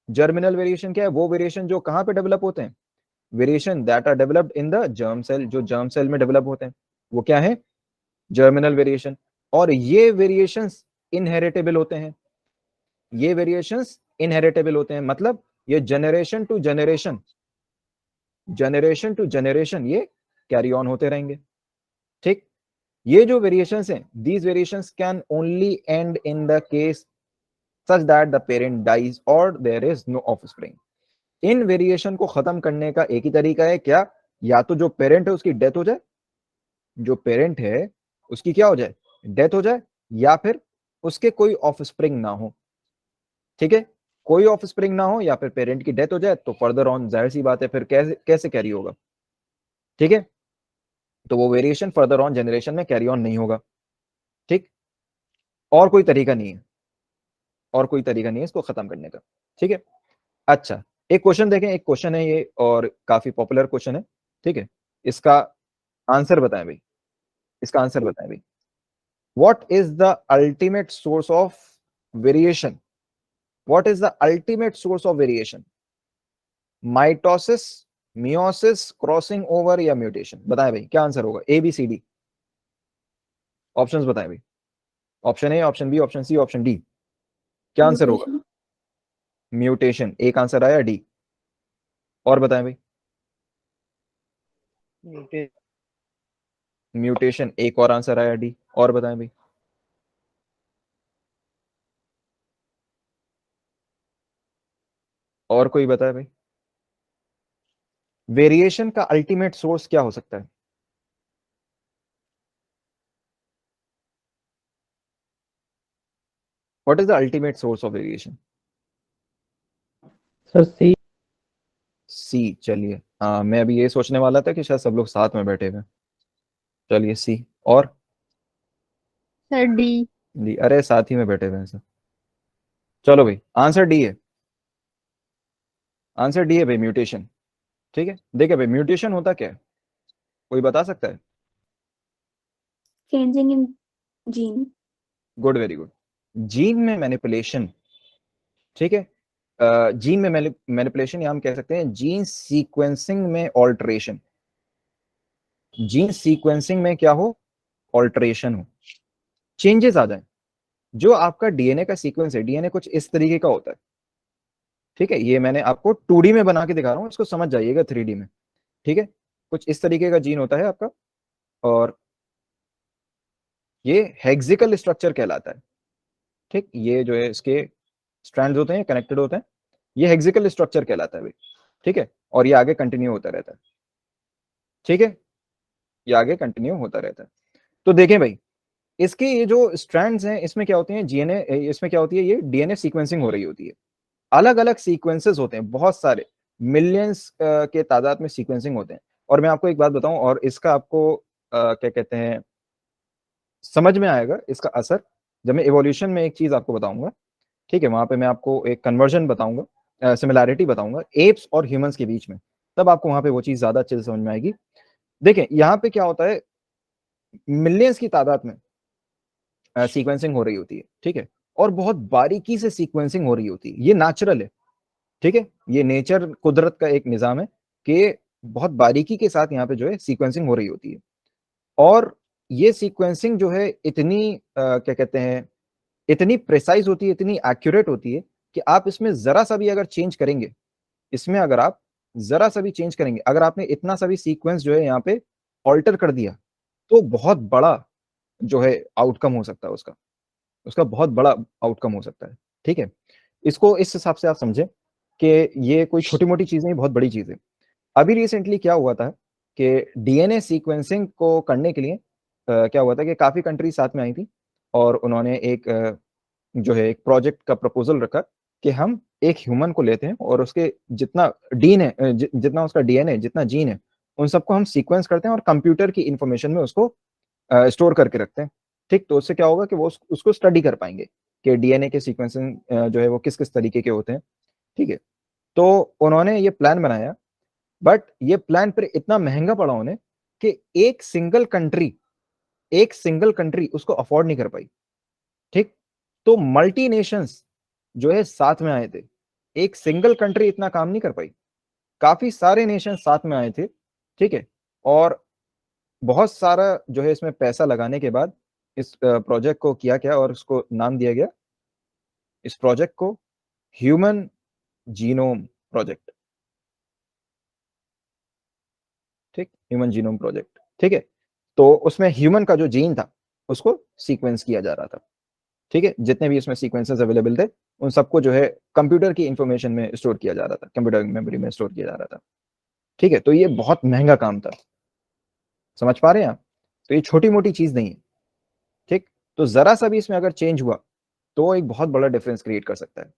Speaker 1: जर्मिनल वेरिएशन क्या है? वो वेरिएशन जो कहां पे डेवलप होते हैं? Variation that are developed in the germ cell, जो जर्म सेल में डेवलप होते हैं वो क्या है? Germinal variation. और ये वेरिएशंस इनहेरिटेबल होते हैं। ये वेरिएशंस इनहेरिटेबल होते हैं, मतलब ये generation to generation, generation to generation ये कैरी ऑन होते रहेंगे। ठीक, ये जो वेरिएशंस हैं, these variations can only end in the case such that the parent dies or there is no offspring. इन वेरिएशन को खत्म करने का एक ही तरीका है, क्या? या तो जो पेरेंट है उसकी डेथ हो जाए, जो पेरेंट है उसकी क्या हो जाए? डेथ हो जाए, या फिर उसके कोई ऑफस्प्रिंग ना हो। ठीक है, कोई ऑफस्प्रिंग ना हो या फिर पेरेंट की डेथ हो जाए तो फर्दर ऑन जाहिर सी बात है फिर कैसे कैसे कैरी होगा? ठीक है, तो वो वेरिएशन फर्दर ऑन जनरेशन में कैरी ऑन नहीं होगा। ठीक, और कोई तरीका नहीं है, और कोई तरीका नहीं है इसको खत्म करने का। ठीक है, अच्छा एक क्वेश्चन देखें, एक क्वेश्चन है ये और काफी पॉपुलर क्वेश्चन है। ठीक है, इसका आंसर बताएं भाई, इसका आंसर बताएं भाई। What is the ultimate source of variation? What is the ultimate source of variation? Mitosis, meiosis, crossing over या म्यूटेशन? बताएं भाई क्या आंसर होगा? A B C D, options बताएं भाई। Option A, option B, option C, option D, क्या आंसर होगा? म्यूटेशन एक आंसर आया, डी। और बताएं भाई। म्यूटेशन एक और आंसर आया, डी। और बताएं भाई। और कोई बताए भाई। वेरिएशन का अल्टीमेट सोर्स क्या हो सकता है? What is the ultimate source of variation?
Speaker 5: Sir C.
Speaker 1: C, चलिए हाँ, मैं अभी ये सोचने वाला था कि शायद सब लोग साथ में बैठे हुए। चलिए सी। और
Speaker 3: सर डी।
Speaker 1: डी, अरे साथ ही में बैठे हुए हैं सब। चलो भाई, आंसर डी है, आंसर डी है भाई, म्यूटेशन। ठीक है, देखिए भाई म्यूटेशन होता क्या है, कोई बता सकता है?
Speaker 3: Changing in gene.
Speaker 1: Good, very good. Gene में मैनिपुलेशन, ठीक है, जीन में मैनिपुलेशन या हम कह सकते हैं जीन सीक्वेंसिंग में ऑल्टरेशन। जीन सीक्वेंसिंग में क्या हो, ऑल्टरेशन हो, चेंजेस आ जाए। जो आपका डीएनए का सीक्वेंस है, डीएनए कुछ इस तरीके का होता है, ठीक है, ये मैंने आपको 2D में बना के दिखा रहा हूं, इसको समझ जाइएगा 3D में, ठीक है। कुछ इस तरीके का जीन होता है आपका, और ये हेक्सिकल स्ट्रक्चर कहलाता है, ठीक। ये जो है इसके स्ट्रैंड्स होते हैं, कनेक्टेड होते हैं, ये हेक्सिकल स्ट्रक्चर कहलाता है भाई, ठीक है। और ये आगे कंटिन्यू होता रहता है, ठीक है, ये आगे कंटिन्यू होता रहता है। तो देखें भाई, इसके ये जो स्ट्रैंड्स हैं, इसमें क्या होते हैं, जीएनए, इसमें क्या होती है, ये डीएनए सीक्वेंसिंग हो रही होती है। अलग अलग सीक्वेंसेस होते हैं, बहुत सारे मिलियंस के तादाद में सीक्वेंसिंग होते हैं। और मैं आपको एक बात बताऊं, और इसका आपको क्या कहते हैं, समझ में आएगा इसका असर जब मैं इवोल्यूशन में एक चीज आपको बताऊंगा, ठीक है, वहां पे मैं आपको एक कन्वर्जन बताऊंगा, सिमिलैरिटी बताऊंगा एप्स और ह्यूमंस के बीच में, तब आपको वहां पे वो चीज ज्यादा अच्छे से समझ में आएगी। देखें यहाँ पे क्या होता है, मिलियंस की तादाद में सीक्वेंसिंग हो रही होती है, ठीक है, और बहुत बारीकी से सीक्वेंसिंग हो रही होती है, ये नेचुरल है, ठीक है, ये नेचर, कुदरत का एक निजाम है कि बहुत बारीकी के साथ यहाँ पे जो है सीक्वेंसिंग हो रही होती है। और ये सीक्वेंसिंग जो है इतनी क्या कहते हैं, इतनी प्रिसाइज होती है, इतनी एक्यूरेट होती है कि आप इसमें जरा सा भी अगर चेंज करेंगे, इसमें अगर आप जरा सा भी चेंज करेंगे, अगर आपने इतना सा भी सीक्वेंस जो है यहाँ पे ऑल्टर कर दिया, तो बहुत बड़ा जो है आउटकम हो सकता है उसका, उसका बहुत बड़ा आउटकम हो सकता है, ठीक है। इसको इस हिसाब से आप समझें कि ये कोई छोटी मोटी चीज नहीं, बहुत बड़ी चीज है। अभी रिसेंटली क्या हुआ था कि डीएनए सीक्वेंसिंग को करने के लिए क्या हुआ था कि काफी कंट्रीज साथ में आई थी, और उन्होंने एक जो है एक प्रोजेक्ट का प्रपोजल रखा कि हम एक ह्यूमन को लेते हैं और उसके जितना जितना उसका डीएनए, जितना जीन है, उन सबको हम सीक्वेंस करते हैं और कंप्यूटर की इंफॉर्मेशन में उसको स्टोर करके रखते हैं, ठीक। तो उससे क्या होगा कि वो उसको स्टडी कर पाएंगे कि डीएनए के सीक्वेंसिंग जो है वो किस किस तरीके के होते हैं, ठीक है। तो उन्होंने ये प्लान बनाया, बट ये प्लान फिर इतना महंगा पड़ा उन्हें कि एक सिंगल कंट्री उसको अफोर्ड नहीं कर पाई, ठीक। तो मल्टी नेशंस जो है साथ में आए थे, एक सिंगल कंट्री इतना काम नहीं कर पाई, काफी सारे नेशन साथ में आए थे, ठीक है। और बहुत सारा जो है इसमें पैसा लगाने के बाद इस प्रोजेक्ट को किया गया, और उसको नाम दिया गया, इस प्रोजेक्ट को ह्यूमन जीनोम प्रोजेक्ट, ठीक, ह्यूमन जीनोम प्रोजेक्ट, ठीक है। तो उसमें ह्यूमन का जो जीन था उसको सीक्वेंस किया जा रहा था, ठीक है, जितने भी इसमें सीक्वेंसेस अवेलेबल थे उन सबको जो है कंप्यूटर की इंफॉर्मेशन में स्टोर किया जा रहा था, कंप्यूटर मेमोरी में स्टोर किया जा रहा था, ठीक है। तो ये बहुत महंगा काम था, समझ पा रहे हैं आप। तो ये छोटी मोटी चीज नहीं है, ठीक। तो जरा सा भी इसमें अगर चेंज हुआ तो एक बहुत बड़ा डिफरेंस क्रिएट कर सकता है।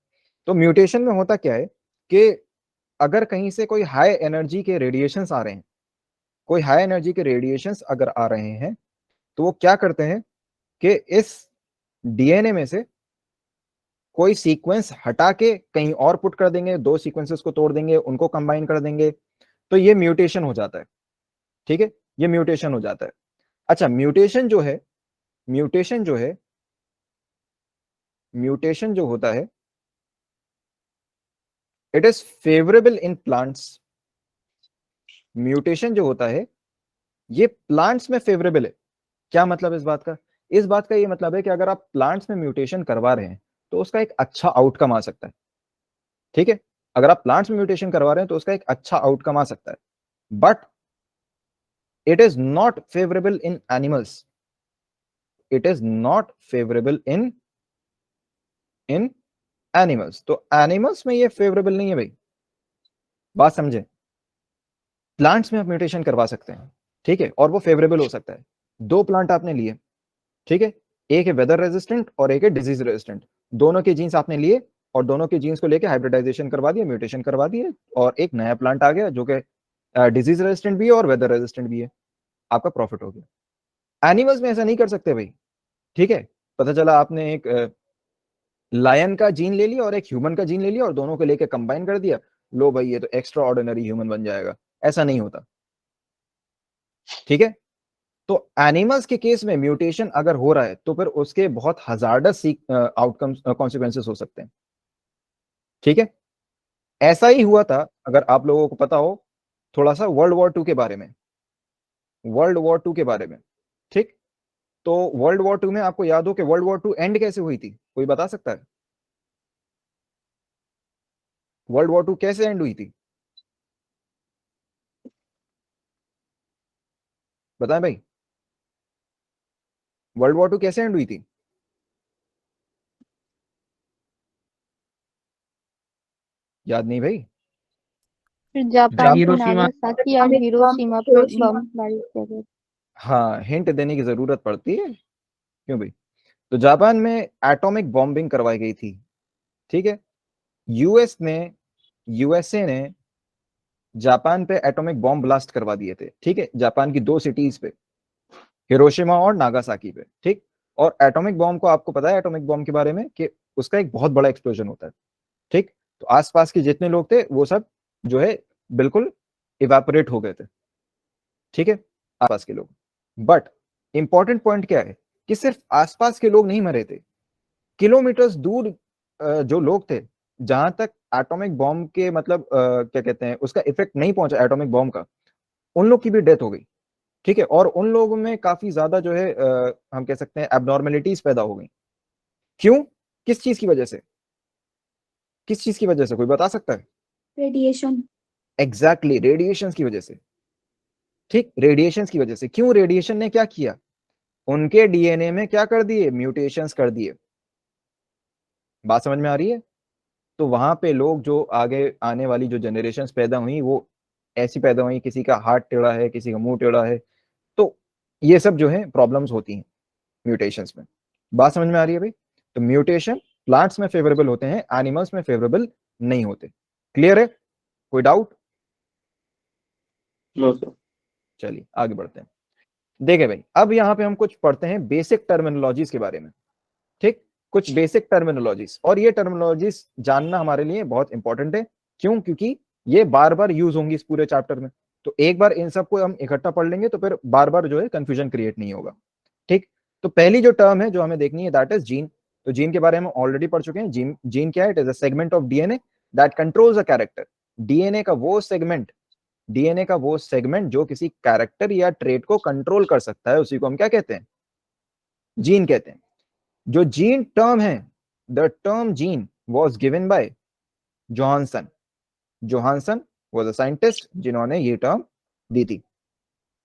Speaker 1: तो म्यूटेशन में होता क्या है कि अगर कहीं से कोई हाई एनर्जी के रेडिएशंस आ रहे हैं, कोई हाई एनर्जी के रेडिएशंस अगर आ रहे हैं, तो वो क्या करते हैं कि इस डीएनए में से कोई सीक्वेंस हटा के कहीं और पुट कर देंगे, दो सीक्वेंसेस को तोड़ देंगे, उनको कंबाइन कर देंगे, तो ये म्यूटेशन हो जाता है, ठीक है, ये म्यूटेशन हो जाता है। अच्छा, म्यूटेशन जो होता है, it is favourable in plants. Mutation जो होता है ये प्लांट्स में फेवरेबल है। क्या मतलब इस बात का, इस बात का ये मतलब है कि अगर आप प्लांट्स में म्यूटेशन करवा रहे हैं तो उसका एक अच्छा आउटकम आ सकता है, ठीक है। अगर आप प्लांट्स में म्यूटेशन करवा रहे हैं तो उसका एक अच्छा आउटकम आ सकता है, but it is not favourable in animals, it is not favourable in in animals. तो एनिमल्स में ये फेवरेबल नहीं है भाई, बात समझे। प्लांट्स में आप म्यूटेशन करवा सकते हैं, ठीक है, और वो फेवरेबल हो सकता है। दो प्लांट आपने लिए, ठीक है, एक है वेदर रेजिस्टेंट और एक है डिजीज रेजिस्टेंट, दोनों के जीन्स आपने लिए और दोनों के जीन्स को लेके हाइब्रिडाइजेशन करवा दिया, म्यूटेशन करवा दिए, और एक नया प्लांट आ गया जो कि डिजीज रेजिस्टेंट भी है और वेदर रेजिस्टेंट भी है, आपका प्रॉफिट हो गया। एनिमल्स में ऐसा नहीं कर सकते भाई, ठीक है। पता चला आपने एक लायन का जीन ले लिया और एक ह्यूमन का जीन ले लिया और दोनों को लेके कंबाइन कर दिया, लो भाई ये तो एक्स्ट्रा ऑर्डिनरी ह्यूमन बन जाएगा, ऐसा नहीं होता, ठीक है। तो एनिमल्स के केस में म्यूटेशन अगर हो रहा है तो फिर उसके बहुत हजार्डस आउटकम्स कॉन्सिक्वेंसेस हो सकते हैं। ठीक है, ऐसा ही हुआ था, अगर आप लोगों को पता हो थोड़ा सा वर्ल्ड वॉर 2 के बारे में, वर्ल्ड वॉर 2 के बारे में। ठीक, तो वर्ल्ड वॉर 2 में आपको याद हो कि वर्ल्ड वॉर 2 एंड कैसे हुई थी, कोई बता सकता है? वर्ल्ड वॉर 2 कैसे एंड हुई थी, बताएं भाई, वर्ल्ड वॉर 2 कैसे एंड हुई थी? याद नहीं भाई?
Speaker 3: फिर जापान पे
Speaker 5: हिरोशिमा
Speaker 3: नागासाकी और हिरोशिमा पे बम बारिश कर रहे थे।
Speaker 1: हाँ, हिंट देने की जरूरत पड़ती है, क्यों भाई? तो जापान में एटॉमिक बॉम्बिंग करवाई गई थी। ठीक है, यूएसए ने जापान पे एटॉमिक बॉम्ब ब्लास्ट करवा दिए थे। ठीक है, जापान की 2 सिटीज पे, हिरोशिमा और नागासाकी पे। ठीक, और एटॉमिक बॉम्ब को आपको पता है एटॉमिक बॉम्ब के बारे में कि उसका एक बहुत बड़ा एक्सप्लोजन होता है। ठीक, तो आसपास के जितने लोग थे वो सब जो है बिल्कुल इवेपोरेट हो गए थे। ठीक है, आसपास के लोग। बट इंपॉर्टेंट पॉइंट क्या है कि सिर्फ आसपास के लोग नहीं मरे थे, किलोमीटर्स दूर जो लोग थे, जहां तक एटॉमिक बॉम्ब के मतलब क्या कहते हैं उसका इफेक्ट नहीं पहुंचा एटॉमिक बॉम्ब का, उन लोग की भी डेथ हो गई। ठीक है, और उन लोगों में काफी ज्यादा जो है हम कह सकते हैं एबनॉर्मेलिटीज पैदा हो गई। क्यों, किस चीज की वजह से, किस चीज की वजह से, कोई बता सकता है?
Speaker 7: रेडिएशन।
Speaker 1: एग्जैक्टली, रेडिएशन की वजह से। ठीक, रेडिएशन की वजह से। क्यों, रेडिएशन ने क्या किया, उनके डीएनए में क्या कर दिए, म्यूटेशंस कर दिए। बात समझ में आ रही है? तो वहां पे लोग जो आगे आने वाली जो जनरेशन्स पैदा हुई वो ऐसी पैदा हुई, किसी का हाथ टेढ़ा है, किसी का मुंह टेढ़ा है, तो ये सब जो है प्रॉब्लम्स होती हैं म्यूटेशंस में। बात समझ में आ रही है भाई? तो म्यूटेशन प्लांट्स में फेवरेबल होते हैं, एनिमल्स में फेवरेबल नहीं होते। क्लियर है, कोई डाउट?
Speaker 4: No sir.
Speaker 1: चलिए आगे बढ़ते हैं। देखिए भाई, अब यहाँ पे हम कुछ पढ़ते हैं बेसिक टर्मिनोलॉजीज के बारे में। ठीक, कुछ बेसिक टर्मिनोलॉजीज, और ये टर्मिनोलॉजीज जानना हमारे लिए बहुत इंपॉर्टेंट है। क्यों, क्योंकि ये बार बार यूज होंगी इस पूरे चैप्टर में। तो एक बार इन सबको हम इकट्ठा पढ़ लेंगे तो फिर बार बार जो है कंफ्यूजन क्रिएट नहीं होगा। ठीक, तो पहली जो टर्म है जो हमें देखनी है दैट इज जीन। तो जीन के बारे में ऑलरेडी पढ़ चुके हैं। जीन जीन क्या है? It is a segment of DNA that controls a character. DNA का वो सेगमेंट जो किसी कैरेक्टर या ट्रेट को कंट्रोल कर सकता है, उसी को हम क्या कहते हैं? जीन कहते हैं। जो जीन टर्म है, the term gene was given bye Johansson. Johansson was a scientist जिन्होंने ये टर्म दी थी।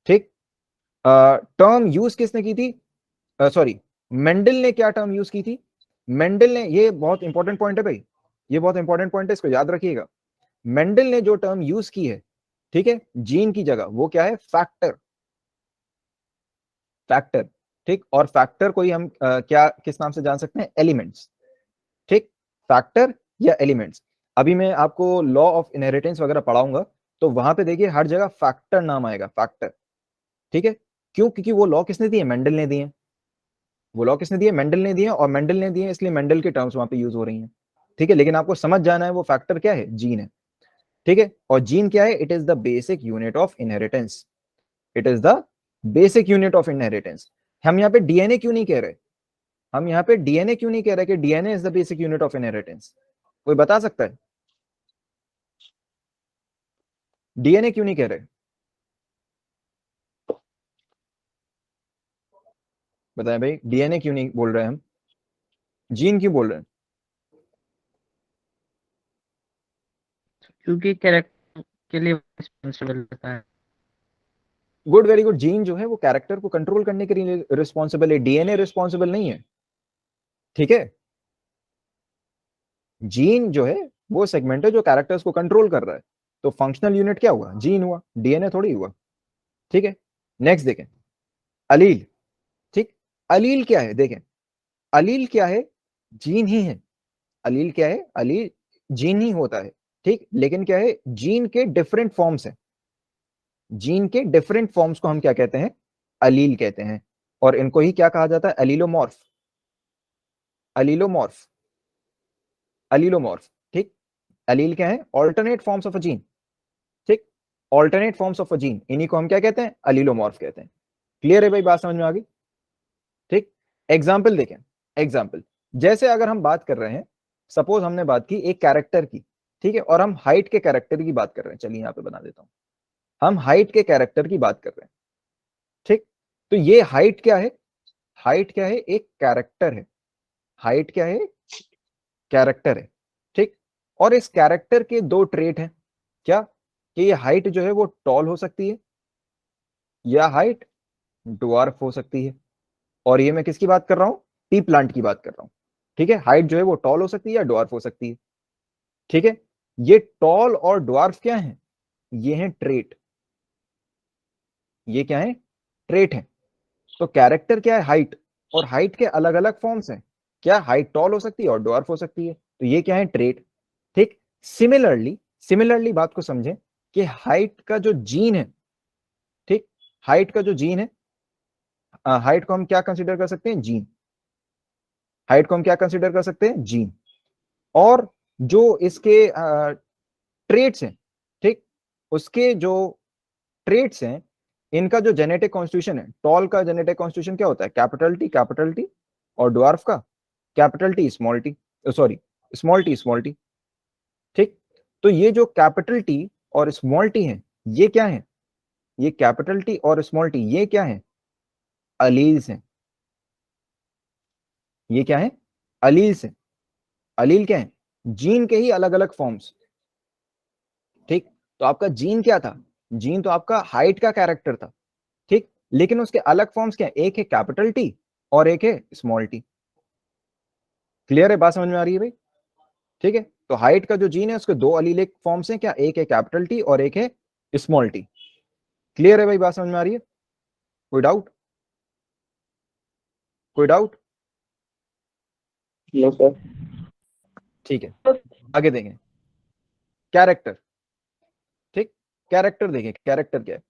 Speaker 1: ठीक, टर्म यूज किसने की थी? सॉरी, मेंडल ने क्या टर्म यूज की थी? मेंडल ने, ये बहुत इंपॉर्टेंट पॉइंट है भाई, ये बहुत इंपॉर्टेंट पॉइंट है, इसको याद रखिएगा। मेंडल ने जो टर्म यूज की है, ठीक है, जीन की जगह, वो क्या है? फैक्टर। फैक्टर। ठीक, और फैक्टर को ही हम क्या किस नाम से जान सकते हैं? एलिमेंट्स। ठीक, फैक्टर या एलिमेंट्स। अभी मैं आपको लॉ ऑफ इनहेरिटेंस वगैरह पढ़ाऊंगा, तो वहां पे देखिए हर जगह फैक्टर नाम आएगा, फैक्टर। ठीक है, क्यों? क्योंकि वो लॉ किसने दिए? मेंडल ने दिए। वो लॉ किसने दिए? मेंडल ने दिए, और मेंडल ने दिए इसलिए मेंडल के टर्म्स वहां पे यूज हो रही हैं। ठीक है, लेकिन आपको समझ जाना है वो फैक्टर क्या है? जीन है। ठीक है, और जीन क्या है? It is the basic unit of inheritance. It is the basic unit of inheritance. हम यहाँ पे डीएनए क्यों नहीं कह रहे? हम यहाँ पे डीएनए क्यों नहीं कह रहे कि DNA is the basic unit of inheritance? कोई बता सकता है डीएनए क्यों नहीं कह रहे? बताएं भाई, डीएनए क्यों नहीं बोल रहे हैं हम, जीन क्यों बोल रहे हैं?
Speaker 5: क्योंकि कैरेक्टर के लिए रिस्पॉन्सिबल रहता है।
Speaker 1: Good, very good. जीन जो है वो कैरेक्टर को कंट्रोल करने के लिए रिस्पॉन्सिबल है, डीएनए रिस्पॉन्सिबल नहीं है। ठीक है, जीन जो है वो सेगमेंट है जो कैरेक्टर्स को कंट्रोल कर रहा है। तो फंक्शनल यूनिट क्या हुआ? जीन हुआ, डीएनए थोड़ी हुआ। ठीक है, नेक्स्ट देखें, अलील। ठीक, अलील क्या है? देखें, अलील क्या है? जीन ही है। अलील क्या है? अलील जीन ही होता है। ठीक, लेकिन क्या है? जीन के डिफरेंट फॉर्म्स हैं। जीन के डिफरेंट फॉर्म्स को हम क्या कहते हैं? अलील कहते हैं। और इनको ही क्या कहा जाता है? अलीलोमॉर्फ। अलीलोमॉर्फ। अलीलोमॉर्फ। ठीक, अलील क्या है? Alternate forms of a gene. ठीक, alternate forms of a gene, इन्हीं को हम क्या कहते हैं? अलीलोमॉर्फ कहते हैं। क्लियर है भाई, बात समझ में आ गई? ठीक, एग्जाम्पल देखें, एग्जाम्पल जैसे अगर हम बात कर रहे हैं, सपोज हमने बात की एक कैरेक्टर की, ठीक है, और हम हाइट के कैरेक्टर की बात कर रहे हैं, चलिए यहां पे बना देता हूं, हम हाइट के कैरेक्टर की बात कर रहे हैं, ठीक, तो ये हाइट क्या है? हाइट क्या है? एक कैरेक्टर है, हाइट क्या है? कैरेक्टर है, ठीक, और इस कैरेक्टर के दो ट्रेट हैं, क्या? कि ये हाइट जो है वो टॉल हो सकती है या हाइट ड्वार्फ हो सकती है, और ये मैं किसकी बात कर रहा हूं? टी प्लांट की बात कर रहा हूं, ठीक है, हाइट जो है वो टॉल हो सकती है या ड्वार्फ हो सकती है, ठीक है, ये टॉल और ड्वार्फ क्या है? ये हैं ट्रेट, ये क्या है? ट्रेट है। तो कैरेक्टर क्या है? हाइट, और हाइट के अलग अलग फॉर्म्स हैं, क्या? हाइट टॉल हो सकती है और ड्वार्फ हो सकती है, तो ये क्या है? ट्रेट, ठीक। सिमिलरली, सिमिलरली बात को समझें कि हाइट का जो जीन है, ठीक, हाइट का जो जीन है, हाइट को हम क्या कंसीडर कर सकते हैं? जीन, हाइट को हम क्या कंसीडर कर सकते हैं? जीन, और जो इसके ट्रेट्स हैं, ठीक, उसके जो ट्रेट्स हैं, इनका जो जेनेटिक कॉन्स्टिट्यूशन है, टॉल का जेनेटिक कॉन्स्टिट्यूशन क्या होता है? कैपिटल टी, और ड्वार्फ का capital T small T, sorry small T, ठीक। तो ये जो कैपिटल टी और स्मॉल टी है, ये क्या है? ये कैपिटल टी और स्मॉल टी ये क्या है? अलील्स हैं, ये क्या है? अलील्स हैं। अलील क्या है? जीन के ही अलग अलग फॉर्म्स, ठीक। तो आपका जीन क्या था? जीन तो आपका हाइट का कैरेक्टर था, ठीक, लेकिन उसके अलग फॉर्म्स क्या है? एक है कैपिटल टी और एक है स्मॉल टी। क्लियर है? बात समझ में आ रही है भाई? ठीक है, तो हाइट का जो जीन है उसके दो अलीलिक फॉर्म्स हैं, क्या? एक है कैपिटल टी और एक है स्मॉल टी। क्लियर है भाई? बात समझ में आ रही है? कोई डाउट? कोई डाउट?
Speaker 4: No sir.
Speaker 1: ठीक है, आगे देखें कैरेक्टर, ठीक, कैरेक्टर देखें, कैरेक्टर क्या है?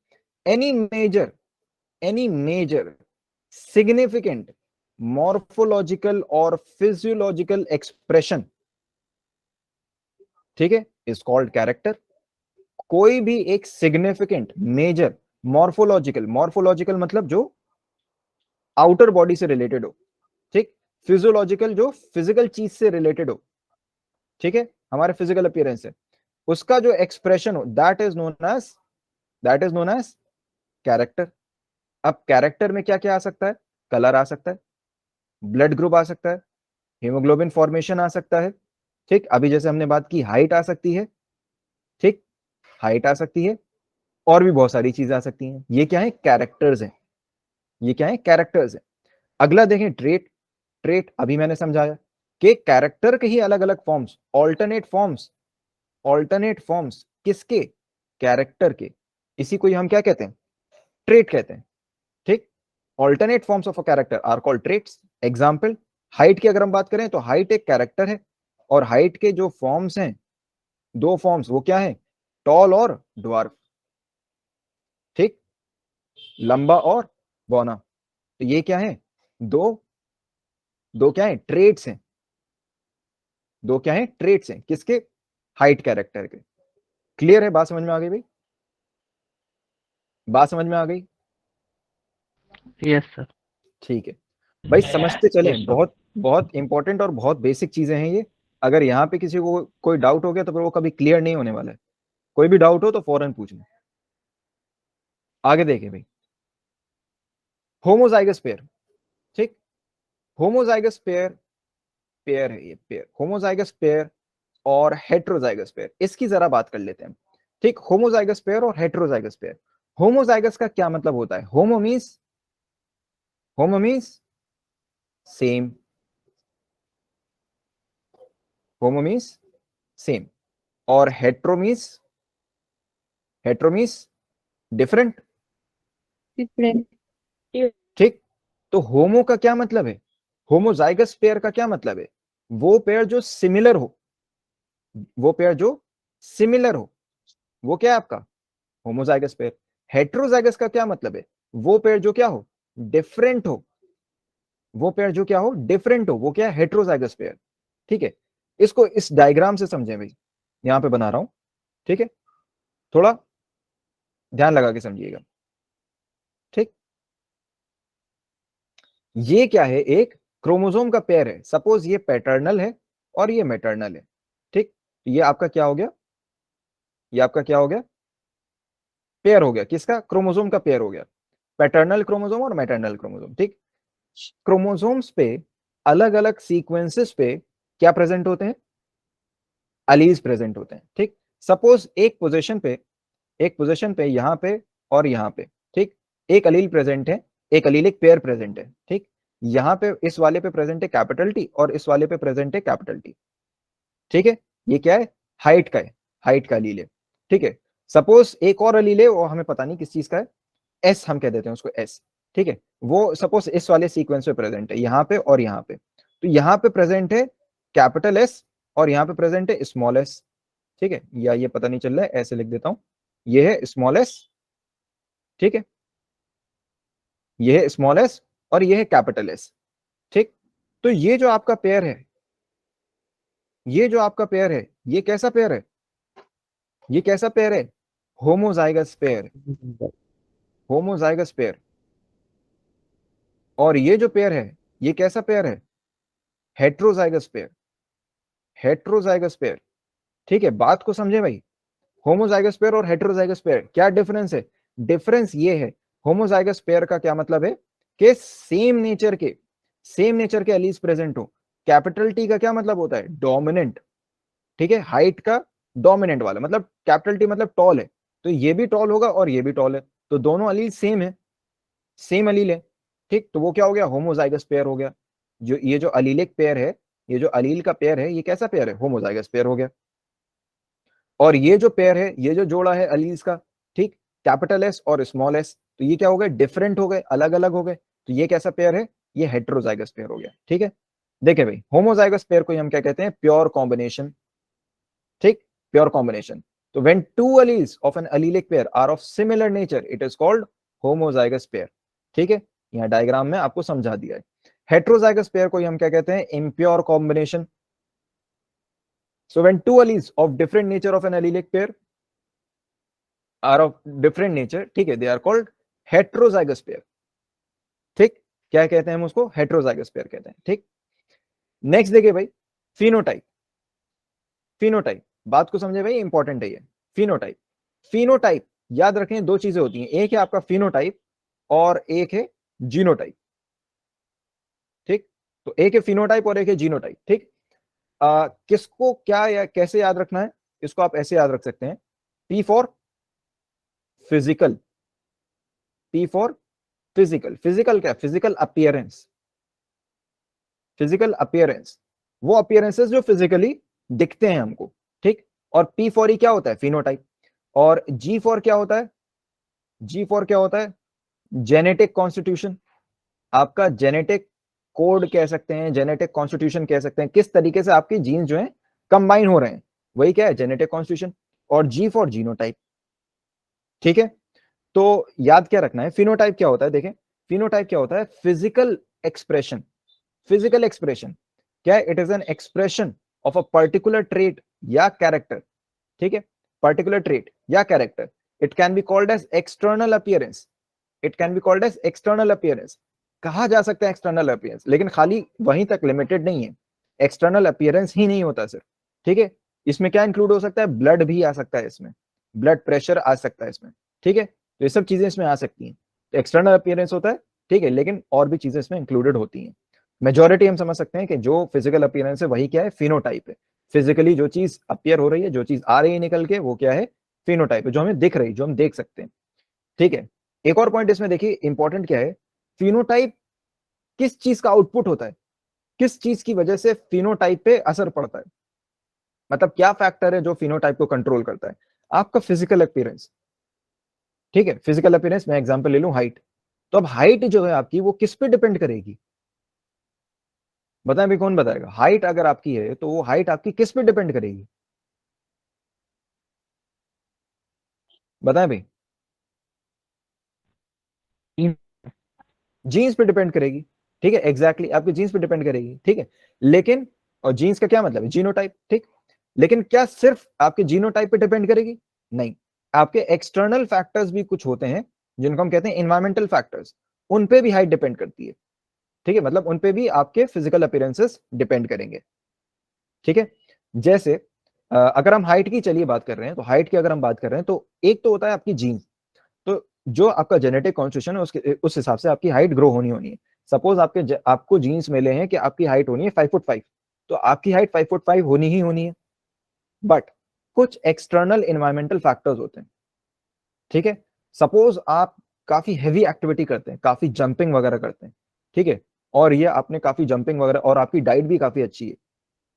Speaker 1: एनी मेजर सिग्निफिकेंट मॉर्फोलॉजिकल और फिजियोलॉजिकल एक्सप्रेशन, ठीक है, इज कॉल्ड कैरेक्टर। कोई भी एक सिग्निफिकेंट मेजर मॉर्फोलॉजिकल, मॉर्फोलॉजिकल मतलब जो आउटर बॉडी से रिलेटेड हो, ठीक, फिजियोलॉजिकल जो फिजिकल चीज से रिलेटेड हो, ठीक है, हमारे फिजिकल अपीयरेंस से, उसका जो एक्सप्रेशन हो, that is known as character. अब कैरेक्टर में क्या क्या आ सकता है? कलर आ सकता है, ब्लड ग्रुप आ सकता है, हीमोग्लोबिन फॉर्मेशन आ सकता है, ठीक, अभी जैसे हमने बात की हाइट आ सकती है, ठीक, हाइट आ सकती है, और भी बहुत सारी चीजें आ सकती हैं। ये क्या है? कैरेक्टर्स हैं, ये क्या है? कैरेक्टर्स हैं। अगला देखें ट्रेट, ट्रेट अभी मैंने समझाया कि कैरेक्टर के ही अलग अलग forms, alternate forms, alternate forms किसके? कैरेक्टर के, इसी को ही हम क्या कहते हैं? ट्रेट कहते हैं, ठीक। Alternate forms of a character are called traits. Example, height की अगर हम बात करें तो हाइट एक कैरेक्टर है, और हाइट के जो फॉर्म्स हैं, दो फॉर्म्स, वो क्या है? टॉल और ड्वार्फ, ठीक, लंबा और बौना। तो ये क्या है? दो दो क्या है? ट्रेट्स हैं, दो क्या है? ट्रेट्स हैं, किसके? हाइट कैरेक्टर के। क्लियर है? बात समझ में आ गई भाई? बात समझ में आ गई?
Speaker 5: Yes sir.
Speaker 1: ठीक है भाई, समझते चलें,
Speaker 4: Yes, sir.
Speaker 1: बहुत बहुत इंपॉर्टेंट और बहुत बेसिक चीजें हैं ये। अगर यहाँ पे किसी को कोई डाउट हो गया तो फिर वो कभी क्लियर नहीं होने वाला है। कोई भी डाउट हो तो फौरन पूछना। आगे देखें भाई, होमोजाइगस पेयर, ठीक, होमोजाइगस पेयर, पेयर है ये, पेयर, होमोजाइगस पेयर और हेट्रोजाइगस पेयर, इसकी जरा बात कर लेते हैं, ठीक। होमोजाइगस पेयर और हेट्रोजाइगस पेयर, होमोजाइगस का क्या मतलब होता है? होमो मीन्स सेम, होमो मीन्स सेम, और हेट्रो मीन्स डिफरेंट,
Speaker 3: डिफरेंट।
Speaker 1: ठीक। तो होमो का क्या मतलब है? होमोजाइगस पेयर का क्या मतलब है? वो पेयर जो सिमिलर हो, वो पेयर जो सिमिलर हो, वो क्या है आपका? Homozygous pair. हेट्रोजाइगस का क्या मतलब है? वो पेयर जो क्या हो? डिफरेंट हो, वो पेयर जो क्या हो? डिफरेंट हो, वो क्या है? हेट्रोजाइगस पेयर, ठीक है। इसको इस डायग्राम से समझें भाई, यहां पे बना रहा हूं, ठीक है, थोड़ा ध्यान लगा के समझिएगा, ठीक। ये क्या है, एक क्रोमोसोम का पेयर है। सपोज ये पैटर्नल है और ये मैटरनल है, ठीक। ये आपका क्या हो गया, ये आपका क्या हो गया, पेयर हो गया। किसका, क्रोमोसोम का पेयर हो गया, पैटर्नल क्रोमोसोम और मैटरनल क्रोमोसोम, ठीक। क्रोमोसोम्स पे अलग अलग सीक्वेंसेस पे क्या प्रेजेंट होते हैं, अलील्स प्रेजेंट होते हैं, ठीक। सपोज एक पोजीशन पे यहां पे और यहां पे, ठीक, एक अलील प्रेजेंट है, एक अलीलिक पेयर प्रेजेंट है, ठीक। यहां पे इस वाले पे प्रेजेंट है कैपिटल टी और इस वाले पे प्रेजेंट है कैपिटल टी, ठीक है। ये क्या है, हाइट का है, हाइट का अलील है, ठीक है। सपोज एक और अलील है, वो हमें पता नहीं किस चीज का है, एस हम कह देते हैं उसको, एस, ठीक है। वो सपोज इस वाले सीक्वेंस पे प्रेजेंट है, यहाँ पे और यहाँ पे। तो यहाँ पे प्रेजेंट है कैपिटल एस और यहाँ पे प्रेजेंट है स्मॉल एस, ठीक है। या ये पता नहीं चल रहा है, ऐसे लिख देता हूं, ये है स्मॉल एस, ठीक है, ये है स्मॉल एस और ये है कैपिटल एस, ठीक। तो ये जो आपका पेयर है, ये जो आपका पेयर है, ये कैसा पेयर है, ये कैसा पेयर है, होमोजाइगस पेयर, होमोजाइगस पेयर। और ये जो पेयर है, ये कैसा पेयर है, हेट्रोजाइगस पेयर, हेट्रोजाइगस पेयर, ठीक है। बात को समझे भाई, होमोजाइगस पेयर और हेट्रोजाइगस पेयर क्या डिफरेंस है, डिफरेंस ये है, होमोजाइगस पेयर का क्या मतलब है कि सेम नेचर के एलीज प्रेजेंट हो। कैपिटल टी का क्या मतलब होता है, डोमिनेंट, ठीक है, हाइट का डोमिनेंट वाला, मतलब कैपिटल टी मतलब टॉल है, तो ये भी टॉल होगा और ये भी टॉल है, तो दोनों अलील सेम है, सेम अलील है, ठीक। तो वो क्या हो गया, होमोजाइगस पेयर हो गया। जो ये जो अलीलिक पेयर है, ये जो अलील का पेयर है, ये कैसा पेयर है, होमोजाइगस पेयर हो गया। और ये जो पेयर है, ये जो जोड़ा है अलील्स का, ठीक, कैपिटल एस और स्मॉल एस, तो ये क्या हो गए, डिफरेंट हो गए, अलग अलग हो गए, तो ये कैसा पेयर है, ये हेट्रोजाइगस पेयर हो गया, ठीक है। देखे भाई, होमोजाइगस पेयर को हम क्या कहते हैं, प्योर कॉम्बिनेशन, ठीक, प्योर कॉम्बिनेशन। तो when two alleles of an allelic pair are of similar nature it is called homozygous pair, ठीक है। यहाँ डायग्राम में आपको समझा दिया है। हेट्रोजाइगस पेयर को हम क्या कहते हैं, impure combination. So when two alleles of different nature of an allelic pair are of different nature, ठीक है, they are called heterozygous pair, ठीक। क्या कहते हैं हम उसको, heterozygous pair कहते हैं, ठीक। नेक्स्ट देखिए भाई, फिनोटाइप, फिनोटाइप, बात को समझे भाई, इंपॉर्टेंट है ये फिनोटाइप। फिनोटाइप याद रखें, दो चीजें होती हैं, एक है आपका फिनोटाइप और एक है जीनोटाइप, ठीक। तो एक है फिनोटाइप और एक है जीनोटाइप, ठीक। किसको क्या या कैसे याद रखना है, इसको आप ऐसे याद रख सकते हैं, P for physical, P for physical, physical क्या, फिजिकल अपीयरेंस, फिजिकल अपीयरेंस, वो अपीयरेंसेस जो फिजिकली दिखते हैं हमको, ठीक। और P फॉर ही क्या होता है, फिनोटाइप। और G फॉर क्या होता है, G फॉर क्या होता है, जेनेटिक कॉन्स्टिट्यूशन, आपका जेनेटिक कोड कह सकते हैं, जेनेटिक कॉन्स्टिट्यूशन कह सकते हैं, किस तरीके से आपके जीन जो है कंबाइन हो रहे हैं, वही क्या है, जेनेटिक कॉन्स्टिट्यूशन। और G फॉर जीनोटाइप, ठीक है। तो याद क्या रखना है, फिनोटाइप क्या होता है, देखें, फिनोटाइप क्या होता है, फिजिकल एक्सप्रेशन, फिजिकल एक्सप्रेशन क्या है, it is an expression of a particular trait या कैरेक्टर, ठीक है, पर्टिकुलर ट्रेट या character. It can be called as external appearance, it can be called as external appearance, कहा जा सकता है एक्सटर्नल अपीयरेंस, लेकिन खाली वहीं तक लिमिटेड नहीं है, एक्सटर्नल अपीयरेंस ही नहीं होता सिर्फ, ठीक है। इसमें क्या इंक्लूड हो सकता है, ब्लड भी आ सकता है इसमें, ब्लड प्रेशर आ सकता है इसमें, ठीक है। तो ये सब चीजें इसमें आ सकती हैं, तो एक्सटर्नल अपीयरेंस होता है, ठीक है, लेकिन और भी चीजें इसमें इंक्लूडेड होती हैं। मेजॉरिटी हम समझ सकते हैं कि जो फिजिकल अपीयरेंस है वही क्या है, फिनोटाइप है। फिजिकली जो चीज अपीयर हो रही है, जो चीज आ रही है निकल के, वो क्या है, फिनोटाइप है, जो हमें दिख रही है, जो हम देख सकते हैं, ठीक है। एक और पॉइंट इसमें देखिए, इंपॉर्टेंट क्या है, फिनोटाइप किस चीज का आउटपुट होता है, किस चीज की वजह से फिनोटाइप पे असर पड़ता है, मतलब क्या फैक्टर है जो फिनोटाइप को कंट्रोल करता है, आपका फिजिकल अपीयरेंस, ठीक है। फिजिकल अपीयरेंस, मैं एग्जांपल ले लूं हाइट, तो अब हाइट जो है आपकी वो किस पे डिपेंड करेगी, बताएं भाई, कौन बताएगा, हाइट अगर आपकी है तो वो हाइट आपकी किस पे डिपेंड करेगी, बताएं भाई, जीन्स पे डिपेंड करेगी, ठीक है, एग्जैक्टली आपके जीन्स पे डिपेंड करेगी, ठीक है। लेकिन, और जीन्स का क्या मतलब है, जीनोटाइप, ठीक। लेकिन क्या सिर्फ आपके जीनोटाइप पे डिपेंड करेगी, नहीं, आपके एक्सटर्नल फैक्टर्स भी कुछ होते हैं जिनको हम कहते हैं एनवायरमेंटल फैक्टर्स, उन पे भी हाइट डिपेंड करती है, ठीक है, मतलब उन पे भी आपके फिजिकल अपीयरेंसेस डिपेंड करेंगे। ठीक है, जैसे अगर हम हाइट की चलिए बात कर रहे हैं, तो हाइट की अगर हम बात कर रहे हैं तो एक तो होता है आपकी जीन, तो जो आपका जेनेटिक कॉन्स्टिट्यूशन है उसके उस हिसाब से आपकी हाइट ग्रो होनी है। सपोज आपको जीन्स मिले हैं कि आपकी हाइट होनी है 5'5", तो आपकी हाइट 5'5" होनी है। बट कुछ एक्सटर्नल एनवायरमेंटल फैक्टर्स होते हैं। ठीक है, सपोज आप काफी हैवी एक्टिविटी करते हैं, काफी जंपिंग वगैरह करते हैं, ठीक है, और ये आपने काफी जंपिंग वगैरह और आपकी डाइट भी काफी अच्छी है,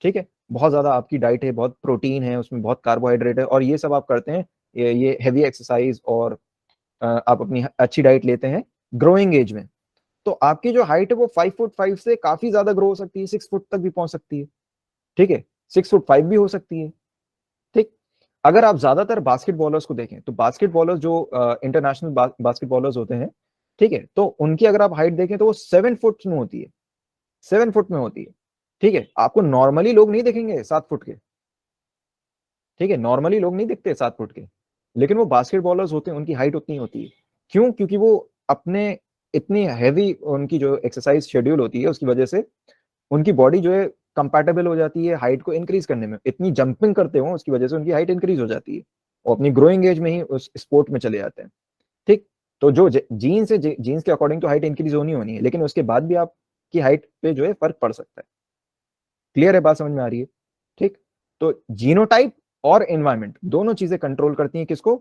Speaker 1: ठीक है, बहुत ज्यादा आपकी डाइट है, बहुत प्रोटीन है उसमें, बहुत कार्बोहाइड्रेट है, और ये सब आप करते हैं, ये हैवी एक्सरसाइज और आप अपनी अच्छी डाइट लेते हैं ग्रोइंग एज में, तो आपकी जो हाइट है वो 5'5" से काफी ज्यादा ग्रो हो सकती है, 6 फुट तक भी पहुंच सकती है। ठीक है, 6'5" भी हो सकती है। ठीक, अगर आप ज्यादातर बास्केट बॉलर्स को देखें तो बास्केट बॉलर्स जो इंटरनेशनल बास्केट बॉलर्स होते हैं, ठीक है, तो उनकी अगर आप हाइट देखें तो वो 7 फुट में होती है, 7 फुट में होती है। ठीक है, आपको नॉर्मली लोग नहीं देखेंगे 7 फुट के, ठीक है, नॉर्मली लोग नहीं दिखते 7 फुट के, लेकिन वो बास्केट बॉलर्स होते हैं उनकी हाइट उतनी होती है। क्यों? क्योंकि वो अपने इतनी हैवी उनकी जो एक्सरसाइज शेड्यूल होती है उसकी वजह से उनकी बॉडी जो है कंपैटिबल हो जाती है हाइट को इंक्रीज करने में, इतनी जंपिंग करते हो उसकी वजह से उनकी हाइट इंक्रीज हो जाती है और अपनी ग्रोइंग एज में ही उस स्पोर्ट में चले जाते हैं। ठीक, तो जो जीन्स है, जीन्स के अकॉर्डिंग तो हाइट इंक्रीज होनी है, लेकिन उसके बाद भी आपकी हाइट पे जो है फर्क पड़ सकता है। क्लियर है, बात समझ में आ रही है? ठीक, तो जीनोटाइप और एनवायरमेंट दोनों चीजें कंट्रोल करती हैं किसको?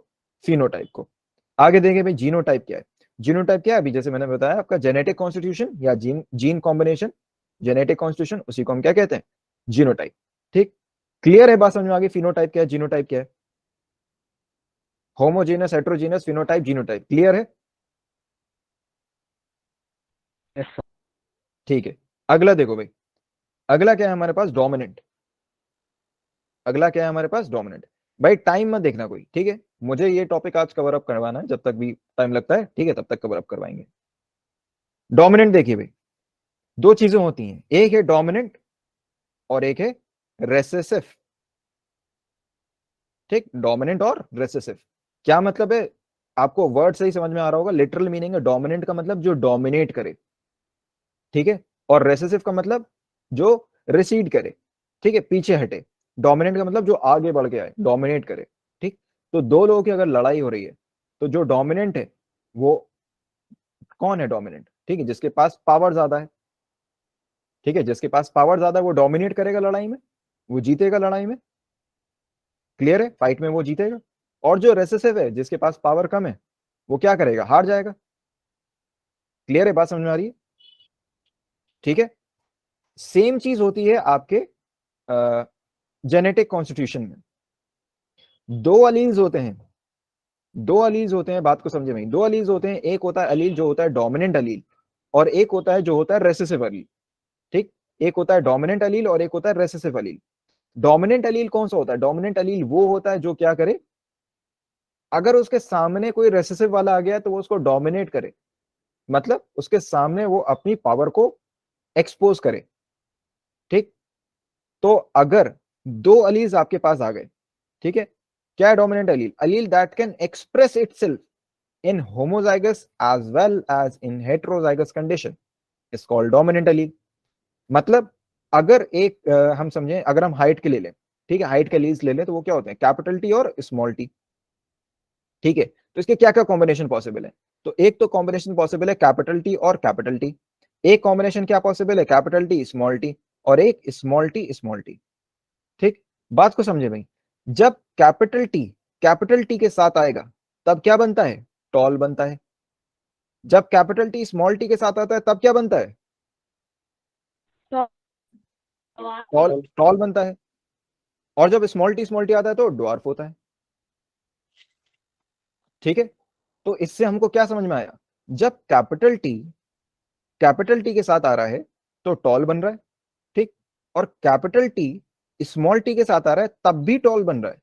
Speaker 1: फिनोटाइप को। आगे देखें भाई जीनोटाइप क्या है। जीनोटाइप क्या है? अभी जैसे मैंने बताया आपका जेनेटिक कॉन्स्टिट्यूशन या जीन कॉम्बिनेशन, जेनेटिक कॉन्स्टिट्यूशन, उसी को हम क्या कहते हैं? जीनोटाइप। ठीक, क्लियर है, बात समझ में आ गई? फिनोटाइप क्या है, जीनोटाइप क्या है? Homogenous, heterogenous, phenotype, genotype, clear है?
Speaker 5: Yes sir.
Speaker 1: ठीक है, अगला देखो भाई, अगला क्या है हमारे पास? डोमिनेंट। अगला क्या है हमारे पास? डोमिनेंट। भाई टाइम मत देखना कोई, ठीक है, मुझे ये टॉपिक आज कवर अप करवाना है, जब तक भी टाइम लगता है, ठीक है, तब तक कवर अप करवाएंगे। डोमिनेंट देखिए भाई, दो चीजें होती हैं, एक है डोमिनेंट और एक है रेसेसिव। ठीक, डोमिनेंट और रेसेसिव क्या मतलब है? आपको वर्ड सही समझ में आ रहा होगा, लिटरल मीनिंग है डोमिनेंट का मतलब जो डोमिनेट करे, ठीक है, और रेसेसिव का मतलब जो रिसीड करे, ठीक है, पीछे हटे। डोमिनेंट का मतलब जो आगे बढ़ के आए, डोमिनेट करे। ठीक, तो दो लोगों की अगर लड़ाई हो रही है तो जो डोमिनेंट है वो कौन है? डोमिनेंट, ठीक है, जिसके पास पावर ज्यादा है, ठीक है, जिसके पास पावर ज्यादा है वो डोमिनेट करेगा लड़ाई में, वो जीतेगा लड़ाई में। क्लियर है, फाइट में वो जीतेगा। और जो रेसेसिव है, जिसके पास पावर कम है, वो क्या करेगा? हार जाएगा। क्लियर है, बात समझ में आ रही है? ठीक है, सेम चीज होती है आपके जेनेटिक कॉन्स्टिट्यूशन में। दो अलील्स होते हैं, दो अलील्स होते हैं, बात को समझे भाई, दो अलील्स होते हैं, एक होता है अलील जो होता है डोमिनेंट अलील, और एक होता है जो होता है रेसेसिव अलील। ठीक, एक होता है डोमिनेंट अलील और एक होता है रेसेसिव अलील। डोमिनेंट अलील कौन सा होता है? डोमिनेंट अलील वो होता है जो क्या करे, अगर उसके सामने कोई रेसेसिव वाला आ गया तो वो उसको डोमिनेट करे, मतलब उसके सामने वो अपनी पावर को एक्सपोज करे। ठीक, तो अगर दो अलील्स आपके पास आ गए, ठीक है, क्या है dominant allele? Allele that can express itself in homozygous as well as in heterozygous condition is called dominant allele। मतलब अगर एक हम समझें, अगर हम हाइट के ले लें, ठीक है, हाइट के एलील्स ले लें तो वो क्या होते हैं? कैपिटल टी और स्मॉल टी। ठीक है, तो इसके क्या क्या कॉम्बिनेशन पॉसिबल है? तो एक तो कॉम्बिनेशन पॉसिबल है कैपिटल टी और कैपिटल टी, एक कॉम्बिनेशन क्या पॉसिबल है? कैपिटल टी स्मॉल टी, और एक स्मॉल टी स्मॉल टी। ठीक, बात को समझे भाई, जब कैपिटल टी के साथ आएगा तब क्या बनता है? टॉल बनता है। जब कैपिटल टी स्मॉल टी के साथ आता है तब क्या बनता है? टॉल, टॉल बनता है। और जब स्मॉल टी आता है तो ड्वार्फ होता है। ठीक है, तो इससे हमको क्या समझ में आया? जब कैपिटल टी के साथ आ रहा है तो टॉल बन रहा है, ठीक, और कैपिटल टी स्मॉल टी के साथ आ रहा है तब भी टॉल बन रहा है।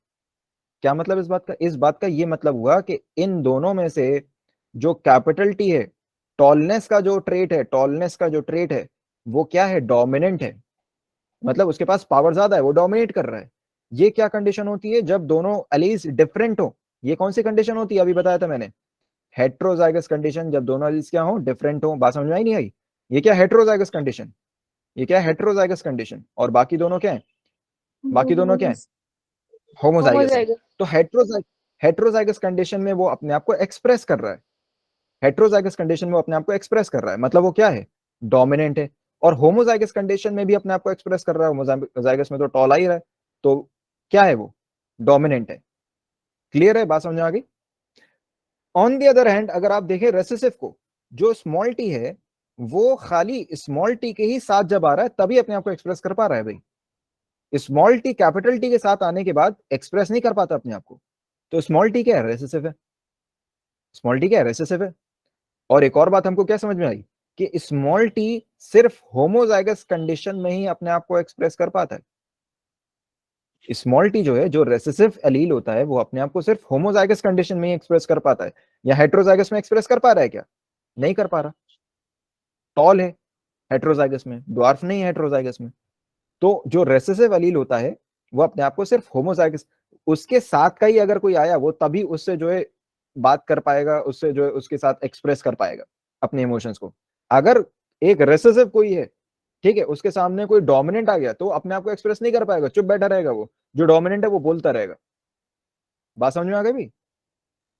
Speaker 1: क्या मतलब इस बात का? इस बात का ये मतलब हुआ कि इन दोनों में से जो कैपिटल टी है, टॉलनेस का जो ट्रेट है वो क्या है? डोमिनेंट है, मतलब उसके पास पावर ज्यादा है, वो डोमिनेट कर रहा है। ये क्या कंडीशन होती है? जब दोनों एलील्स डिफरेंट हो। ये कौन सी कंडीशन होती है? अभी बताया था मैंने, हेट्रोजाइगस कंडीशन, जब दोनों एलील्स क्या हो? डिफरेंट हो। बात समझ में आई नहीं आई? ये क्या हेटेरोजाइगस कंडीशन, ये क्या हेटेरोजाइगस कंडीशन, और बाकी दोनों क्या है, बाकी दोनों क्या है, होमोजाइगस है। तो हेटेरोजाइगस कंडीशन में वो अपने आप को एक्सप्रेस कर रहा है, हेटेरोजाइगस कंडीशन में वो अपने आप को एक्सप्रेस कर रहा है, मतलब वो क्या है, डोमिनेंट है। और होमोजाइगस कंडीशन में भी अपने आप को एक्सप्रेस कर रहा है, होमोजाइगस में तो टॉल आ ही रहा है, तो क्या है वो, डोमिनेंट है। क्लियर है, बात समझ में आ गई। ऑन द अदर हैंड अगर आप देखें रेसेसिव को, जो स्मॉल टी है वो खाली स्मॉल टी के ही साथ जब आ रहा है तभी अपने आप को एक्सप्रेस कर पा रहा है भाई, स्मॉल टी कैपिटल टी के साथ आने के बाद एक्सप्रेस नहीं कर पाता अपने आप को। तो स्मॉल टी क्या है, रेसेसिव है, स्मॉल टी क्या है, रेसेसिव है। और एक और बात हमको क्या समझ में आई कि स्मॉल टी सिर्फ होमोजाइगस कंडीशन में ही अपने आप को एक्सप्रेस कर पाता है। स्मॉल टी जो है, जो रेसेसिव एलील होता है, वो अपने आप को सिर्फ होमोजाइगस कंडीशन में ही एक्सप्रेस कर पाता है। या हेटेरोजाइगस में एक्सप्रेस कर पा रहा है क्या, नहीं कर पा रहा। टॉल है हेटेरोजाइगस में, ड्वार्फ नहीं है हेटेरोजाइगस में। तो जो रेसेसिव एलील होता है वो अपने आप को सिर्फ होमोजाइगस, उसके साथ का ही अगर कोई आया वो तभी उससे जो है बात कर पाएगा, उससे जो है उसके साथ एक्सप्रेस कर पाएगा अपने इमोशंस को। अगर एक रेसेसिव कोई है, ठीक है, उसके सामने कोई डोमिनेंट आ गया तो अपने आप को एक्सप्रेस नहीं कर पाएगा, चुप बैठा रहेगा। वो जो डोमिनेंट है वो बोलता रहेगा। बात समझ में आ गई भी।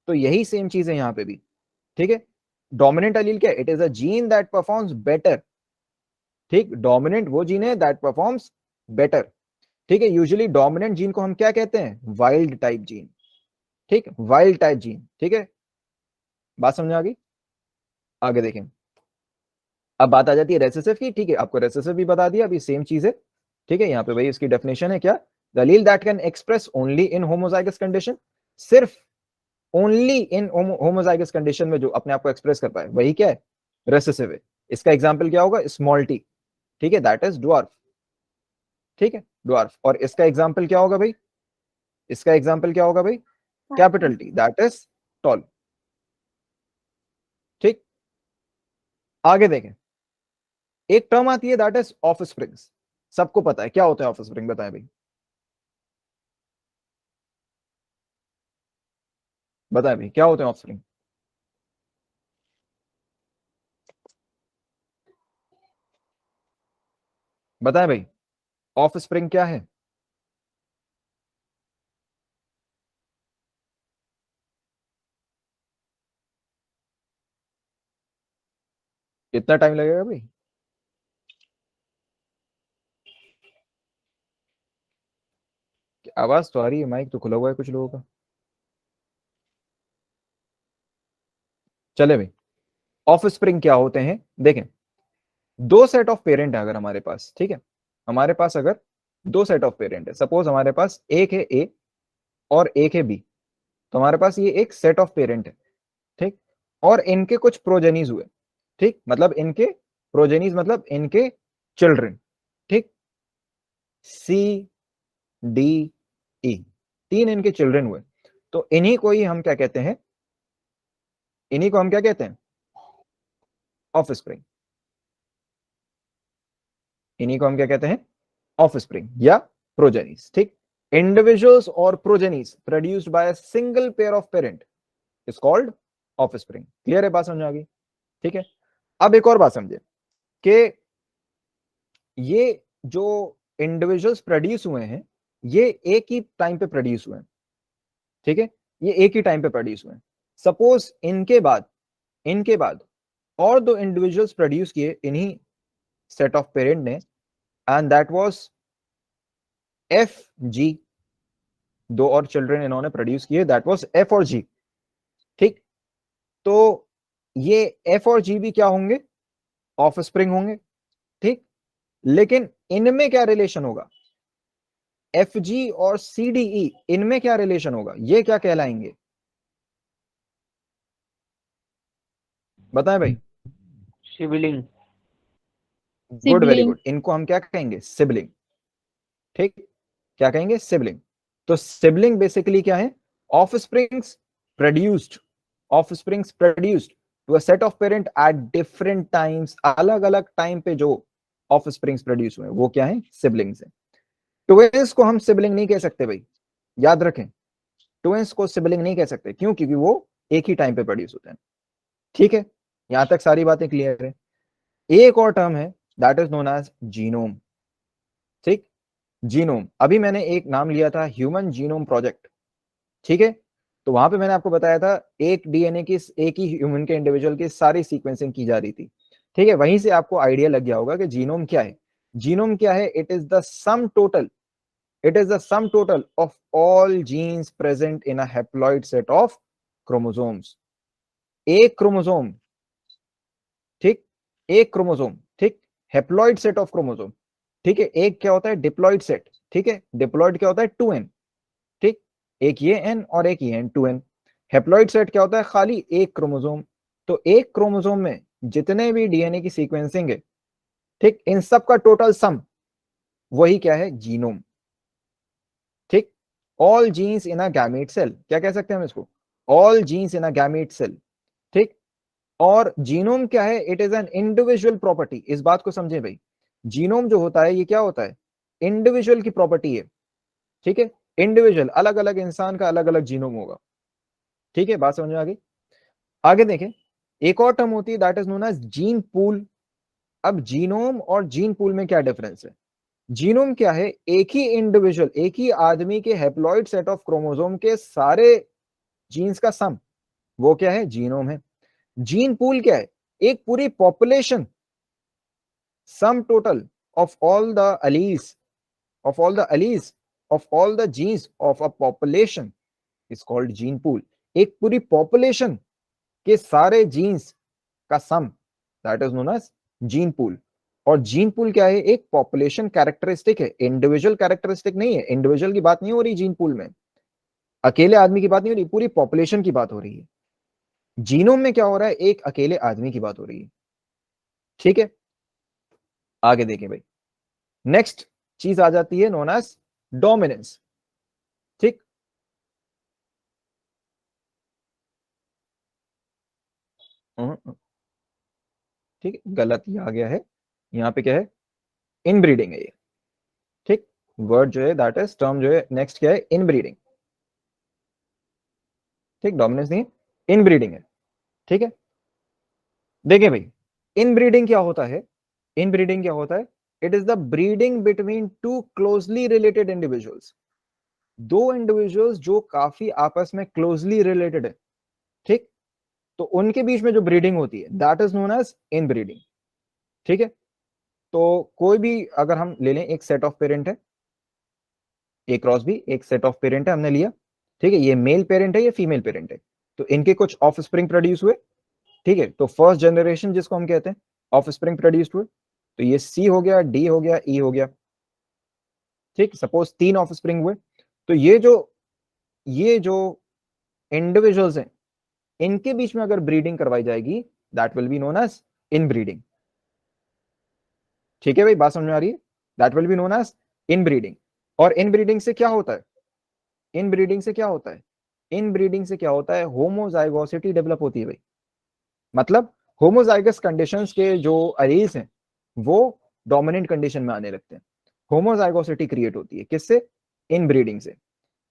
Speaker 1: तो यही सेम चीज है यहाँ पे भी, ठीक है। डोमिनेंट एलील क्या है, it is a gene that performs better, ठीक, डोमिनेंट वो जीन है दैट परफॉर्म्स बेटर, ठीक है। यूजुअली डोमिनेंट जीन को हम क्या कहते हैं, वाइल्ड टाइप जीन, ठीक, वाइल्ड टाइप जीन, ठीक है। बात समझ में आ गई। आगे देखें, अब बात आ जाती है रेसेसिव की, ठीक है, आपको रेसेसिव भी बता दिया, अभी सेम चीज है, ठीक है। यहाँ पे भाई इसकी डेफिनेशन है क्या, the allele that can express only in homozygous condition, सिर्फ ओनली इन होमोजाइगस कंडीशन में जो अपने आप को एक्सप्रेस कर पाए वही क्या है, रेसेसिव है। इसका एग्जांपल क्या होगा, स्मॉल टी, ठीक है, दैट इज ड्वार्फ, ठीक है, ड्वार्फ। और इसका एग्जांपल क्या होगा भाई, इसका एग्जांपल क्या होगा भाई, capital T, that is tall, ठीक। आगे देखें, एक टर्म आती है दैट इज ऑफ स्प्रिंग्स। सबको पता है क्या होता है ऑफ स्प्रिंग, बताएं भाई, बताएं भाई क्या होते हैं ऑफ स्प्रिंग। बताएं भाई ऑफ स्प्रिंग क्या है। कितना टाइम लगेगा भाई, आवाज तो आ रही है, माइक तो खुला हुआ है कुछ लोगों का। चले भाई, ऑफ स्प्रिंग क्या होते हैं, देखें, दो सेट ऑफ पेरेंट है अगर हमारे पास, ठीक है, हमारे पास अगर दो सेट ऑफ पेरेंट है, सपोज हमारे पास एक है ए और एक है बी, तो हमारे पास ये एक सेट ऑफ पेरेंट है, ठीक। और इनके कुछ प्रोजेनीज हुए, ठीक, मतलब इनके प्रोजेनीज मतलब इनके चिल्ड्रन, ठीक, सी डी ई, तीन इनके चिल्ड्रन हुए। तो इन्हीं को ही हम क्या कहते हैं, इन्हीं को हम क्या कहते हैं, ऑफ स्प्रिंग। इन्हीं को हम क्या कहते हैं, ऑफ स्प्रिंग या प्रोजेनीज, ठीक। इंडिविजुअल्स और progenies produced by a single pair of parent is called off spring. Clear है, बात समझ आ गई, ठीक है। अब एक और बात समझे कि ये जो इंडिविजुअल्स प्रोड्यूस हुए हैं ये एक ही टाइम पे प्रोड्यूस हुए हैं, ठीक है, ये एक ही टाइम पे प्रोड्यूस हुए हैं। सपोज इनके बाद और दो इंडिविजुअल्स प्रोड्यूस किए इन्हीं सेट ऑफ पेरेंट ने, and that was F G, दो और चिल्ड्रन इन्होंने प्रोड्यूस किए, दैट वाज एफ और जी, ठीक। तो ये एफ और जी भी क्या होंगे, ऑफ स्प्रिंग होंगे, ठीक। लेकिन इनमें क्या रिलेशन होगा, एफ जी और सी डी ई, इनमें क्या रिलेशन होगा, ये क्या कहलाएंगे, बताएं भाई।
Speaker 4: Sibling.
Speaker 1: Good, very
Speaker 3: sibling.
Speaker 1: Good, इनको हम क्या कहेंगे, सिबलिंग, ठीक, क्या कहेंगे, सिबलिंग। तो सिबलिंग बेसिकली क्या है, offsprings produced, offsprings produced to a set of parent at different times, अलग अलग टाइम पे जो ऑफ स्प्रिंग्स प्रोड्यूस हुए वो क्या है, सिबलिंग्स है। ट्विंस को हम सिबलिंग नहीं कह सकते भाई, याद रखें, ट्विंस को सिबलिंग नहीं कह सकते, क्यों, क्योंकि वो एक ही टाइम पे प्रोड्यूस होते हैं, ठीक है। यहां तक सारी बातें क्लियर है। एक और टर्म है that is known as genome. ठीक, जीनोम। अभी मैंने एक नाम लिया था ह्यूमन जीनोम प्रोजेक्ट, ठीक है। तो वहां पे मैंने आपको बताया था एक डीएनए की, एक ही ह्यूमन के इंडिविजुअल की सारी सीक्वेंसिंग की जा रही थी, ठीक है। वहीं से आपको आइडिया लग गया होगा कि जीनोम क्या है। जीनोम क्या है? It is the sum total, it is the sum total of all genes present in a haploid set of chromosomes। एक क्रोमोसोम, ठीक, एक क्रोमोसोम, ठीक, हेप्लॉइड सेट ऑफ क्रोमोसोम, ठीक है। एक क्या होता है? डिप्लॉइड सेट, ठीक है। डिप्लॉइड क्या होता है? 2n, ठीक, एक ये n और एक ये n, 2n। हेप्लॉइड सेट क्या होता है? खाली एक क्रोमोसोम। तो एक क्रोमोसोम में जितने भी डीएनए की सीक्वेंसिंग है, ठीक, इन सब का टोटल सम, वही क्या है? जीनोम। ठीक, ऑल जीन्स इन अ गैमेट सेल, क्या कह सकते हैं हम इसको? ऑल जीन्स इन अ गैमेट सेल, ठीक। और जीनोम क्या है? It is an individual property. इस बात को समझें भाई, जीनोम जो होता है ये क्या होता है? इंडिविजुअल की प्रॉपर्टी है, ठीक है। इंडिविजुअल, अलग अलग इंसान का अलग अलग जीनोम होगा, ठीक है। बात समझ में आ गई? आगे देखें, एक और टर्म होती है that is known as gene pool. अब जीनोम और जीन पूल में क्या डिफरेंस है? जीनोम क्या है? एक ही इंडिविजुअल, एक ही आदमी के हैप्लॉइड सेट ऑफ क्रोमोसोम के सारे जीन्स का सम, वो क्या है? जीनोम है। जीन पूल क्या है? एक पूरी population, sum total of all the alleles, of all the alleles of all the genes of a population is called gene pool. एक पूरी पॉपुलेशन के सारे जीन्स का sum, that is known as gene pool. और जीन पूल क्या है? एक पॉपुलेशन कैरेक्टरिस्टिक है, इंडिविजुअल कैरेक्टरिस्टिक नहीं है। इंडिविजुअल की बात नहीं हो रही जीन पूल में, अकेले आदमी की बात नहीं हो रही, पूरी पॉपुलेशन की बात हो रही है। जीनोम में क्या हो रहा है? एक अकेले आदमी की बात हो रही है, ठीक है। आगे देखें भाई, नेक्स्ट चीज आ जाती है नोन एज डोमिनेंस, ठीक। ठीक है, गलत ये आ गया है, यहाँ पे क्या है? इनब्रीडिंग है ये, ठीक। वर्ड जो है दैट इज, टर्म जो है नेक्स्ट क्या है? इनब्रीडिंग, ठीक। डोमिनेंस नहीं, इनब्रीडिंग है, ठीक है। देखिए भाई, इनब्रीडिंग क्या होता है? इनब्रीडिंग क्या होता है? It is the breeding between two closely related individuals. दो इंडिविजुअल्स जो काफी आपस में क्लोजली रिलेटेड है, ठीक, तो उनके बीच में जो ब्रीडिंग होती है that is known as inbreeding, ठीक है। तो कोई भी अगर हम ले लें, एक सेट ऑफ पेरेंट है, ए क्रॉस बी एक सेट ऑफ पेरेंट है, हमने लिया, ठीक है। ये मेल पेरेंट है, ये फीमेल पेरेंट है, तो इनके कुछ ऑफ स्प्रिंग प्रोड्यूस हुए, ठीक है। तो फर्स्ट जनरेशन जिसको हम कहते हैं, ऑफ स्प्रिंग प्रोड्यूस्ड हुए, तो ये सी हो गया, डी हो गया, ई हो गया, ठीक। सपोज 3 ऑफ स्प्रिंग हुए, तो ये जो इंडिविजुअल्स हैं, इनके बीच में अगर ब्रीडिंग करवाई जाएगी that will be known as inbreeding, ठीक है भाई। बात समझ में आ रही है? That will be known as inbreeding. और इनब्रीडिंग से क्या होता है? इनब्रीडिंग से क्या होता है? इनब्रीडिंग से क्या होता है? होमोजाइगोसिटी डेवलप होती है भाई। मतलब होमोजाइगस कंडीशंस के जो अरीज हैं वो डोमिनेंट कंडीशन में आने लगते हैं। होमोजाइगोसिटी क्रिएट होती है किससे? इनब्रीडिंग से,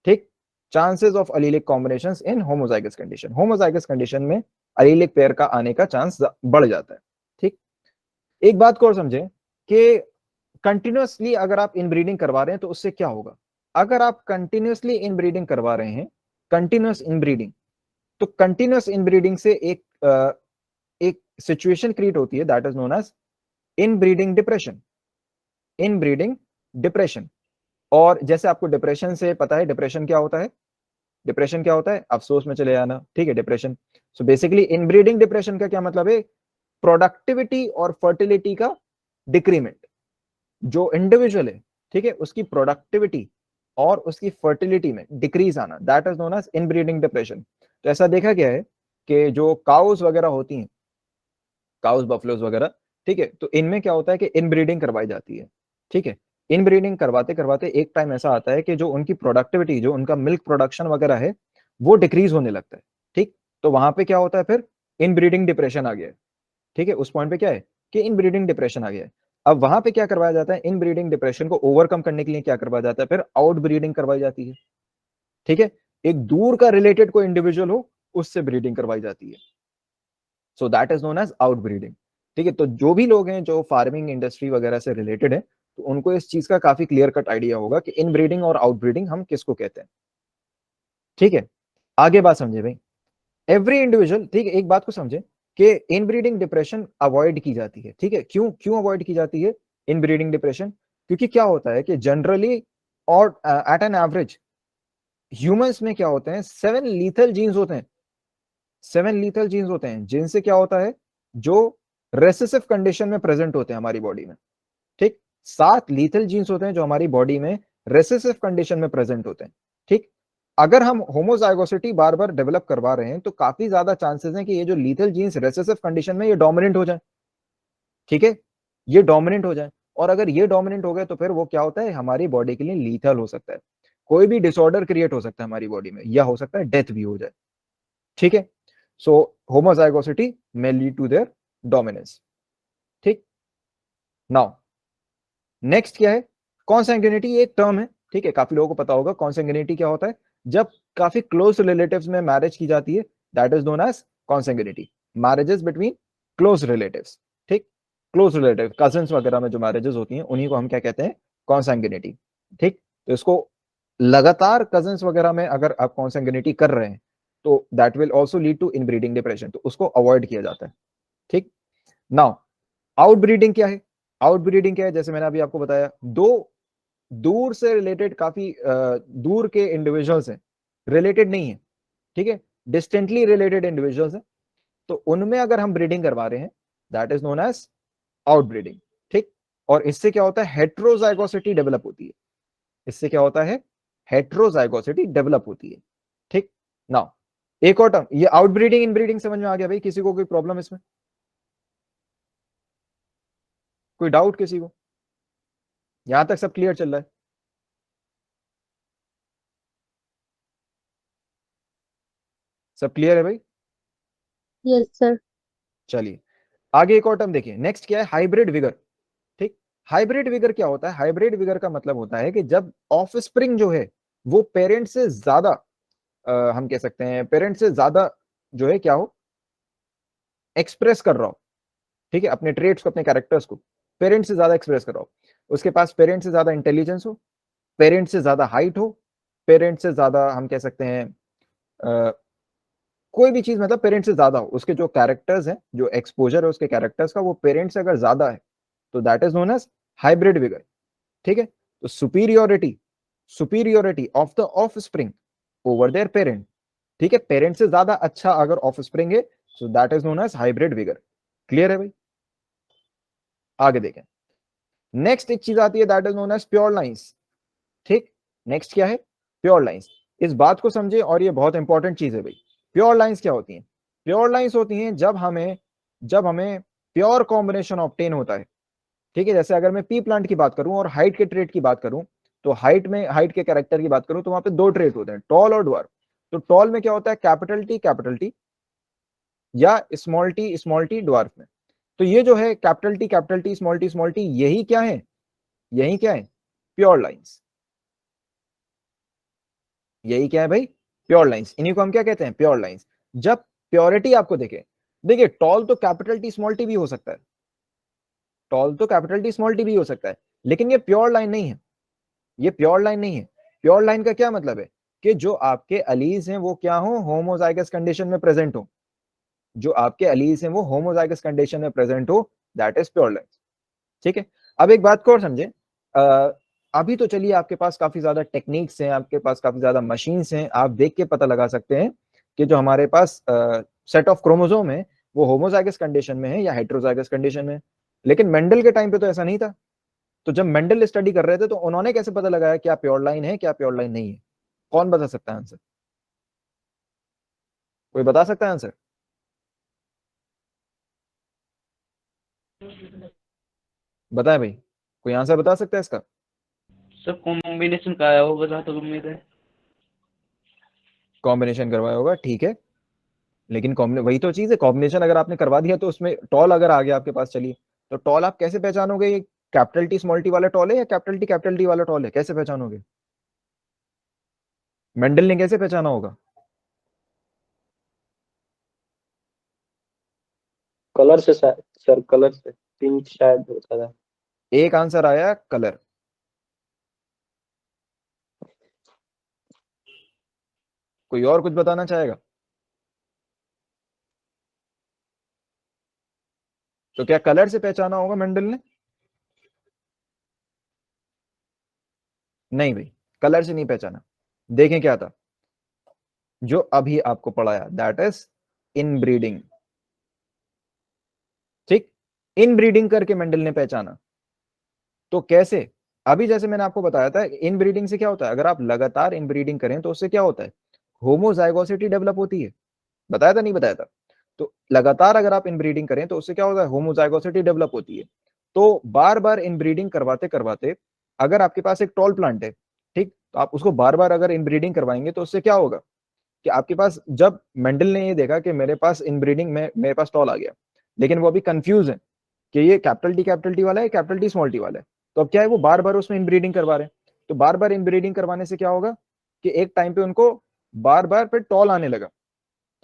Speaker 1: ठीक। Chances of allelic combinations in homozygous condition, homozygous condition में अलीलिक पेयर का आने का चांस बढ़ जाता है, ठीक। एक बात को और समझें कि कंटिन्यूअसली अगर आप इनब्रीडिंग करवा रहे हैं तो उससे क्या होगा? अगर आप कंटिन्यूअसली इनब्रीडिंग करवा रहे हैं, कंटिन्यूअस इनब्रीडिंग, तो कंटिन्यूअस इनब्रीडिंग से एक सिचुएशन क्रिएट होती है that is known as inbreeding depression, inbreeding depression. और जैसे आपको डिप्रेशन से पता है, डिप्रेशन क्या होता है? डिप्रेशन क्या होता है? अफसोस में चले जाना, ठीक है, depression. So basically inbreeding depression का क्या मतलब है? प्रोडक्टिविटी और फर्टिलिटी का डिक्रीमेंट। जो इंडिविजुअल है, ठीक है, उसकी प्रोडक्टिविटी और उसकी फर्टिलिटी में डिक्रीज आना, that is known as inbreeding depression. तो ऐसा देखा गया है कि जो काउस वगैरह होती हैं, काउस बफलोज वगैरह, ठीक है, तो इनमें क्या होता है कि इनब्रीडिंग करवाई जाती है, ठीक है। इनब्रीडिंग करवाते करवाते एक टाइम ऐसा आता है कि जो उनकी प्रोडक्टिविटी, जो उनका मिल्क प्रोडक्शन वगैरह है, वो डिक्रीज होने लगता है, ठीक। तो वहां पे क्या होता है? फिर इनब्रीडिंग डिप्रेशन आ गया है, ठीक है। उस पॉइंट पे क्या है कि इनब्रीडिंग डिप्रेशन आ गया है। अब वहां पे क्या करवाया जाता है? इनब्रीडिंग डिप्रेशन को ओवरकम करने के लिए क्या करवाया जाता है? फिर आउट ब्रीडिंग करवाई जाती है, ठीक है। एक दूर का रिलेटेड कोई इंडिविजुअल हो, उससे ब्रीडिंग करवाई जाती है, so that is known as outbreeding, ठीक है, तो जो भी लोग हैं जो फार्मिंग इंडस्ट्री वगैरह से रिलेटेड है, तो उनको इस चीज का काफी क्लियर कट आइडिया होगा कि इनब्रीडिंग और आउटब्रीडिंग हम किसको कहते हैं। ठीक है, आगे बात समझे भाई। एवरी इंडिविजुअल, ठीक है, एक बात को समझे कि इनब्रीडिंग डिप्रेशन अवॉइड की जाती है। ठीक है, क्यों क्यों अवॉइड की जाती है इनब्रीडिंग डिप्रेशन? क्योंकि क्या होता है कि जनरली और एट एन एवरेज ह्यूमंस में क्या होते हैं, 7 लीथल जीन्स होते हैं। 7 लीथल जीन्स होते हैं जिनसे क्या होता है, जो रेसेसिव कंडीशन में प्रेजेंट होते हैं हमारी बॉडी में। ठीक, 7 लीथल जीन्स होते हैं जो हमारी बॉडी में रेसेसिव कंडीशन में प्रेजेंट होते हैं। ठीक, अगर हम होमोजाइगोसिटी बार बार डेवलप करवा रहे हैं तो काफी ज्यादा चांसेस हैं कि ये जो लीथल जीन्स रेसेसिव कंडीशन में ये डोमिनेंट हो जाए। ठीक है, ये डोमिनेंट हो जाए, और अगर ये डोमिनेंट हो गए तो फिर वो क्या होता है, हमारी बॉडी के लिए लीथल हो सकता है। कोई भी डिसऑर्डर क्रिएट हो सकता है हमारी बॉडी में, या हो सकता है डेथ भी हो जाए। ठीक है, so homozygosity may lead to their dominance। ठीक, नाउ नेक्स्ट क्या है, कॉन्सैंग्यूनिटी एक टर्म है। ठीक है, काफी लोगों को पता होगा कॉन्सैंग्यूनिटी क्या होता है। जब काफी क्लोज रिलेटिव्स में मैरिज की जाती है, that is known as consanguinity. Marriages between close relatives, ठीक, क्लोज रिलेटिव कजिन्स वगैरह में जो मैरिजेस होती हैं उन्हीं को हम क्या कहते हैं, कॉन्सैंग्यूनिटी। ठीक, तो इसको लगातार कजिन्स वगैरह में अगर आप कॉन्सैंग्यूनिटी कर रहे हैं तो that will also lead to inbreeding depression, तो उसको अवॉइड किया जाता है। ठीक, नाउ आउटब्रीडिंग क्या है? आउटब्रीडिंग क्या है, जैसे मैंने अभी आपको बताया, दो दूर से रिलेटेड, काफी दूर के इंडिविजुअल्स हैं, रिलेटेड नहीं है, ठीक है, डिस्टेंटली रिलेटेड इंडिविजुअल्स हैं, तो उनमें अगर हम ब्रीडिंग करवा रहे हैं that is known as outbreeding. ठीक, और इससे क्या होता है, हेट्रोजाइगोसिटी डेवलप होती है। इससे क्या होता है, हेट्रोजाइगोसिटी डेवलप होती है। ठीक, नाउ एक और टर्म, ये आउटब्रीडिंग इनब्रीडिंग समझ में आ गया भाई? किसी को कोई प्रॉब्लम इसमें, कोई डाउट किसी को? यहां तक सब क्लियर चल रहा है? सब क्लियर है भाई?
Speaker 3: Yes sir.
Speaker 1: चलिए आगे एक और टर्म देखिए, नेक्स्ट क्या है, हाइब्रिड विगर। ठीक, हाइब्रिड विगर क्या होता है? हाइब्रिड विगर का मतलब होता है कि जब ऑफस्प्रिंग जो है वो पेरेंट से ज्यादा, हम कह सकते हैं पेरेंट से ज्यादा जो है क्या हो, एक्सप्रेस कर रहा हो। ठीक है, अपने ट्रेड्स को, अपने कैरेक्टर्स को पेरेंट से ज्यादा एक्सप्रेस कर रहा हो, उसके पास पेरेंट से ज्यादा इंटेलिजेंस हो, पेरेंट से ज्यादा हाइट हो, पेरेंट से ज्यादा हम कह सकते हैं कोई भी चीज, मतलब पेरेंट से ज्यादा हो, उसके जो कैरेक्टर्स हैं, जो एक्सपोजर है उसके कैरेक्टर्स का वो पेरेंट से अगर ज्यादा है तो that is known as hybrid vigour. ठीक है, तो superiority, superiority of the offspring over their parent. ठीक है, पेरेंट से ज्यादा अच्छा अगर ऑफ स्प्रिंग है so that is known as hybrid vigour. Clear है भाई? आगे देखें, नेक्स्ट एक चीज आती है that is known as pure lines. ठीक, नेक्स्ट क्या है, प्योर लाइंस। इस बात को समझे, और ये बहुत इंपॉर्टेंट चीज है भाई। प्योर लाइंस क्या होती हैं? प्योर लाइंस होती हैं जब हमें प्योर कॉम्बिनेशन ऑब्टेन होता है। ठीक है, जैसे अगर मैं पी प्लांट की बात करूं और हाइट के ट्रेट की बात करूं, तो हाइट के कैरेक्टर की बात करूं तो वहां पे दो ट्रेट होते हैं, टॉल और ड्वार्फ। तो टॉल में क्या होता है, कैपिटल टी या स्मॉल टी ड्वार्फ में। तो ये जो है कैपिटल टी स्मॉल टी, यही क्या है, यही क्या है, प्योर लाइंस। यही क्या है भाई, प्योर लाइंस। इन्हीं को हम क्या कहते हैं, प्योर लाइंस। जब प्योरिटी आपको देखे, देखिए टॉल तो कैपिटल टी स्मॉल टी भी हो सकता है, टॉल तो कैपिटल टी स्मॉल टी भी हो सकता है, लेकिन ये प्योर लाइन नहीं है, ये प्योर लाइन नहीं है। प्योर लाइन का क्या मतलब है, कि जो आपके अलीज हैं वो क्या हो, होमोजाइगस कंडीशन में प्रेजेंट हो। जो आपके अलीज हैं वो होमोजाइगस कंडीशन में प्रेजेंट हो, दैट इज प्योर लाइन। ठीक है, अब एक बात को और समझे, अभी तो चलिए आपके पास काफी ज्यादा टेक्निक्स हैं, आपके पास काफी ज्यादा मशीन्स हैं, आप देख के पता लगा सकते हैं कि जो हमारे पास सेट ऑफ क्रोमोसोम है वो होमोजाइगस कंडीशन में है या हेट्रोजाइगस कंडीशन में है। लेकिन मेंडल के टाइम पे तो ऐसा नहीं था। तो जब मेंडल स्टडी कर रहे थे तो उन्होंने कैसे पता लगाया क्या प्योर लाइन है, क्या प्योर लाइन नहीं है? कौन बता सकता है आंसर? कोई बता सकता है आंसर? बताए भाई, कोई आंसर बता सकता है इसका?
Speaker 4: सर कॉम्बिनेशन का आया वो बता तो उम्मीद है।
Speaker 1: कॉम्बिनेशन करवाया होगा, ठीक है, लेकिन वही तो चीज है, कॉम्बिनेशन अगर आपने करवा दिया तो उसमें टॉल अगर आ गया आपके पास, चलिए, तो टॉल आप कैसे पहचानोगे, ये कैपिटल टी स्मॉल टी वाला टॉल है या कैपिटल टी वाला टॉल है, कैसे पहचानोगे? मेंडल ने कैसे पहचाना होगा?
Speaker 4: कलर से सर, कलर से पिंक शायद होता था।
Speaker 1: एक आंसर आया कलर। कोई और कुछ बताना चाहेगा? तो क्या कलर से पहचाना होगा मेंडल ने? नहीं भाई, कलर से नहीं पहचाना। देखें क्या था जो अभी आपको पढ़ाया, दैट इज इनब्रीडिंग। ठीक, इनब्रीडिंग करके मेंडल ने पहचाना। तो कैसे? अभी जैसे मैंने आपको बताया था, इनब्रीडिंग से क्या होता है, अगर आप लगातार इनब्रीडिंग करें तो उससे क्या होता है, होमोजाइगोसिटी डेवलप होती है। बताया था नहीं बताया था? तो लगातार अगर आप इनब्रीडिंग करें तो उससे क्या होता है, होमोजाइगोसिटी डेवलप होती है। तो बार बार इनब्रीडिंग करवाते करवाते, अगर आपके पास एक टॉल प्लांट है, ठीक, तो आप उसको बार बार अगर इनब्रीडिंग करवाएंगे तो उससे क्या होगा कि आपके पास, जब मेंडल ने ये देखा कि मेरे पास इनब्रीडिंग में मेरे पास टॉल आ गया, लेकिन वो अभी कंफ्यूज है कि ये कैपिटल टी वाला है, कैपिटल टी स्मॉल टी वाला है, तो अब क्या है, वो बार बार उसमें इनब्रीडिंग करवा रहे हैं। तो बार बार इनब्रीडिंग करवाने से क्या होगा कि एक टाइम पे उनको बार बार फिर टॉल आने लगा।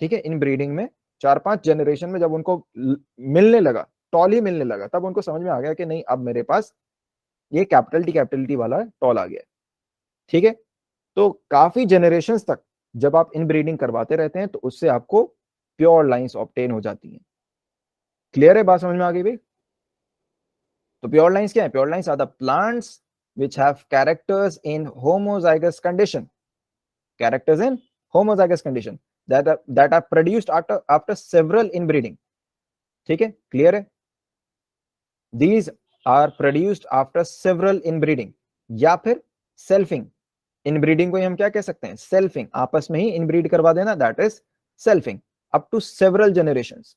Speaker 1: ठीक है, इनब्रीडिंग में 4-5 जनरेशन में जब उनको मिलने लगा, टॉल ही मिलने लगा, तब उनको समझ में आ गया कि नहीं, अब मेरे पास ये कैपिटल टी वाला टॉल आ गया है। ठीक है, तो काफी जनरेशन तक जब आप इनब्रीडिंग करवाते रहते हैं तो उससे आपको प्योर लाइंस ऑब्टेन हो जाती हैं। क्लियर है? बात समझ में आ गई भाई? तो प्योर लाइंस क्या है? Pure lines are the plants which have characters in homozygous condition, characters in homozygous condition that are produced after several inbreeding. ठीक है, क्लियर है? these are produced after several inbreeding या फिर सेल्फिंग। इनब्रीडिंग को हम क्या कह सकते हैं, सेल्फिंग, आपस में ही इनब्रीड करवा देना, that is selfing. Up to several generations,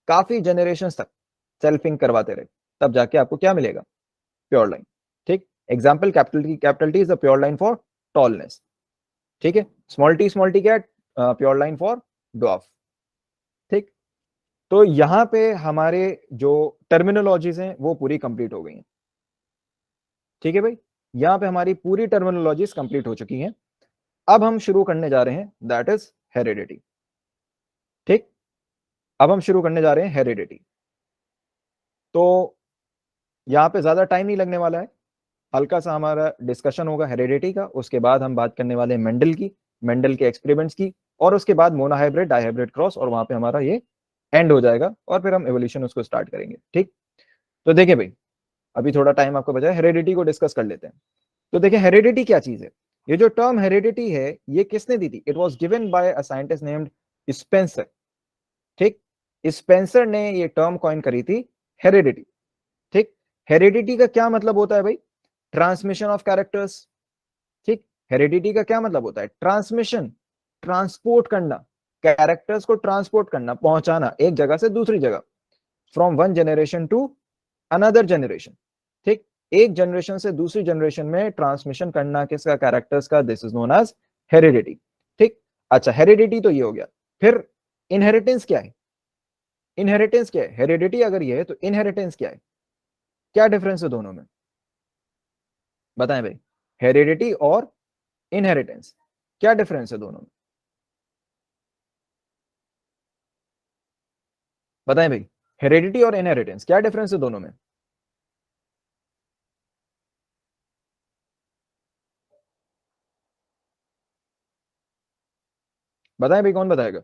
Speaker 1: काफी जनरेशंस तक सेल्फिंग करवाते रहे, तब जाके आपको क्या मिलेगा, प्योर लाइन। ठीक, example capital T is the pure line for tallness. ठीक है, स्मॉल टी क्या है, प्योर लाइन फॉर ड्वार्फ। ठीक, तो यहां पे हमारे जो टर्मिनोलॉजीज हैं वो पूरी कंप्लीट हो गई हैं। ठीक है भाई, यहां पे हमारी पूरी टर्मिनोलॉजीज कंप्लीट हो चुकी हैं। अब हम शुरू करने जा रहे हैं, दैट इज हेरिडिटी। ठीक, अब हम शुरू करने जा रहे हैं हेरिडिटी। तो यहां पे ज्यादा टाइम नहीं लगने वाला है, हल्का सा हमारा डिस्कशन होगा हेरिडिटी का, उसके बाद हम बात करने वाले हैं मेंडल की, मेंडल के एक्सपेरिमेंट्स की, और उसके बाद मोनोहाइब्रिड डाइहाइब्रिड क्रॉस, और वहां पे हमारा ये एंड हो जाएगा, और फिर हम एवोल्यूशन उसको स्टार्ट करेंगे। ठीक, तो देखिए भाई, अभी थोड़ा टाइम आपको बचा है, हेरिडिटी को डिस्कस कर लेते हैं। तो देखिए हेरिडिटी क्या चीज है। ये जो टर्म हेरिडिटी है ये किसने दी थी, it was given bye a scientist named Spencer. ठीक, स्पेंसर ने ये टर्म कॉइन करी थी, हेरिडिटी। ठीक, हेरिडिटी का क्या मतलब होता है भाई, ट्रांसमिशन ऑफ कैरेक्टर्स। ठीक, हेरिडिटी का क्या मतलब होता है, ट्रांसमिशन, ट्रांसपोर्ट करना, कैरेक्टर्स को ट्रांसपोर्ट करना, पहुंचाना एक जगह से दूसरी जगह, from one generation to another generation. ठीक, एक जनरेशन से दूसरी जनरेशन में ट्रांसमिशन करना किसका, कैरेक्टर्स का, this is known as heredity. ठीक, अच्छा हेरिडिटी तो ये हो गया, फिर इनहेरिटेंस क्या है, इनहेरिटेंस क्या है, हेरिडिटी अगर ये है तो इनहेरिटेंस क्या है, क्या डिफरेंस है दोनों में, बताएं भाई, हेरिडिटी और इनहेरिटेंस क्या डिफरेंस है दोनों में, बताएं भाई, हेरिडिटी और इनहेरिटेंस क्या डिफरेंस है दोनों में। बताएं भाई, कौन बताएगा?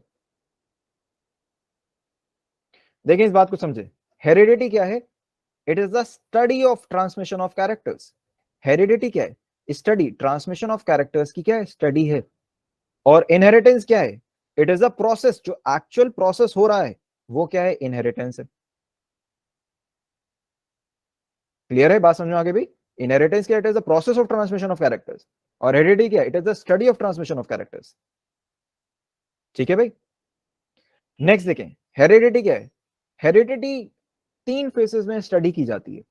Speaker 1: देखिए इस बात को समझे, हेरिडिटी क्या है, it is the study of transmission of characters. Heredity क्या है, स्टडी, ट्रांसमिशन ऑफ कैरेक्टर्स की क्या है, स्टडी है। और इनहेरिटेंस क्या है, इट इज अ प्रोसेस, जो एक्चुअल प्रोसेस हो रहा है वो क्या है, इनहेरिटेंस है। क्लियर है? बात समझ में आ गई भाई? इनहेरिटेंस क्या, it is the process of transmission of characters, और हेरिडिटी क्या, it is the study of transmission of characters. ठीक है भाई, नेक्स्ट देखें, हेरिडिटी क्या है। हेरिडिटी 3 फेसेस में स्टडी की जाती है।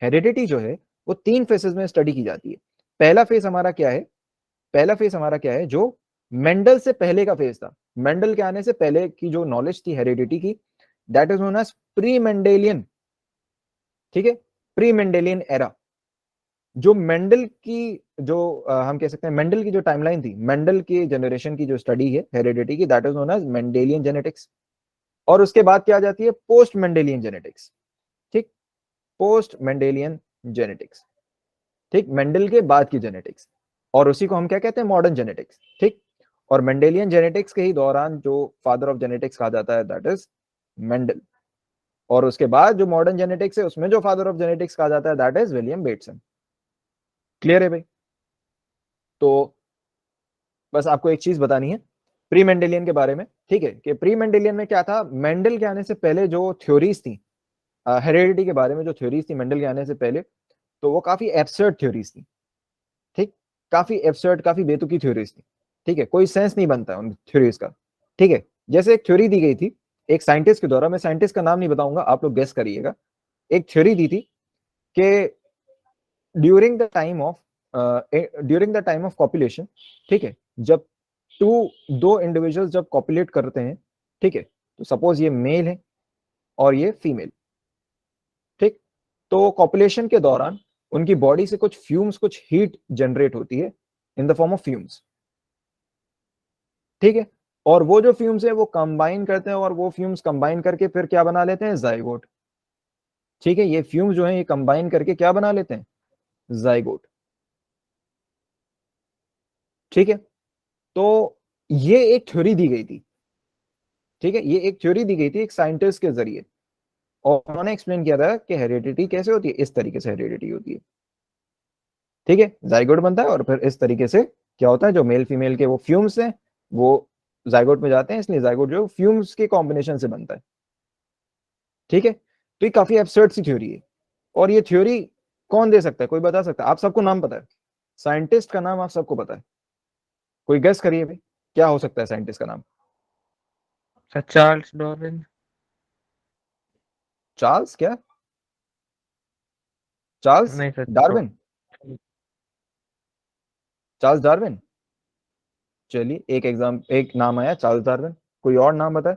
Speaker 1: हेरिडिटी जो है वो 3 फेसेस में स्टडी की जाती है। पहला फेज हमारा क्या है, पहला फेज हमारा क्या है, जो मेंडल से पहले का फेज था, मेंडल के आने से पहले की जो नॉलेज थी हेरिडिटी की, that is known as pre Mendelian. ठीक है, प्री मेंडेलियन एरा। जो मेंडल की जो हम कह सकते हैं मेंडल की जो टाइमलाइन थी, मेंडल की जनरेशन की जो स्टडी है हेरिडिटी की, that is known as Mendelian genetics. और उसके बाद क्या आ जाती है, पोस्ट मेंडेलियन जेनेटिक्स। ठीक, पोस्ट मेंडेलियन जेनेटिक्स, ठीक, मेंडल के बाद की जेनेटिक्स, और उसी को हम क्या कहते हैं, मॉडर्न जेनेटिक्स। ठीक, और मेंडेलियन जेनेटिक्स के ही दौरान जो फादर ऑफ जेनेटिक्स कहा जाता है दैट इज मेंडल, और उसके बाद जो मॉडर्न जेनेटिक्स है उसमें जो फादर ऑफ जेनेटिक्स कहा जाता है that is William Bateson. Clear है भाई? तो बस आपको एक चीज बतानी है प्री मेंडेलियन के बारे में, ठीक है, कि प्री मेंडेलियन में क्या था, मेंडल के आने से पहले जो थ्योरीज थी हेरेडिटी के बारे में, जो थ्योरीज थी मेंडल के आने से पहले, तो वो काफी एब्सर्ड थ्योरीज थी। ठीक, काफी एब्सर्ड, काफी बेतुकी थ्योरीज थी। ठीक है, कोई सेंस नहीं बनता है उन थ्योरीज का। ठीक है, जैसे एक थ्योरी दी गई थी एक साइंटिस्ट के द्वारा, मैं साइंटिस्ट का नाम नहीं बताऊंगा, आप लोग गेस करिएगा। एक थ्योरी दी थी कि during the time of copulation, ठीक है, जब दो इंडिविजुअल्स जब कॉपुलेट करते हैं, ठीक है, तो सपोज ये मेल है और ये फीमेल। ठीक, तो कॉपुलेशन के दौरान उनकी बॉडी से कुछ फ्यूम्स, कुछ हीट जनरेट होती है in the form of fumes. ठीक है, और वो जो फ्यूम्स है वो कंबाइन करते हैं, और वो फ्यूम्स कंबाइन करके फिर क्या बना लेते हैं, जाइगोट। ठीक है, ये फ्यूम्स जो है ये कंबाइन करके क्या बना लेते हैं, जाइगोट। ठीक है, तो ये एक थ्योरी दी गई थी। ठीक है, ये एक थ्योरी दी गई थी एक साइंटिस्ट के जरिए, और उन्होंने एक्सप्लेन किया था कि हेरिडिटी कैसे होती है, इस तरीके से हेरिडिटी होती है। ठीक है, जाइगोट बनता है और फिर इस तरीके से क्या होता है, जो मेल फीमेल के वो फ्यूम्स हैं वो जाइगोट में जाते हैं, इसलिए जाइगोट जो फ्यूम्स के कॉम्बिनेशन से बनता है। ठीक है, तो ये काफी एब्सर्ड सी थ्योरी है, और ये थ्योरी कौन दे सकता है, कोई बता सकता है? आप सबको नाम पता है, साइंटिस्ट का नाम आप सबको पता है, कोई गेस करिए भाई क्या हो सकता है साइंटिस्ट का नाम?
Speaker 5: Sir Charles Darwin.
Speaker 1: चार्ल्स क्या? चार्ल्स
Speaker 5: नहीं सर,
Speaker 1: डार्विन? चार्ल्स डार्विन, चलिए एक नाम आया चार्ल्स डार्विन, कोई और नाम बताए,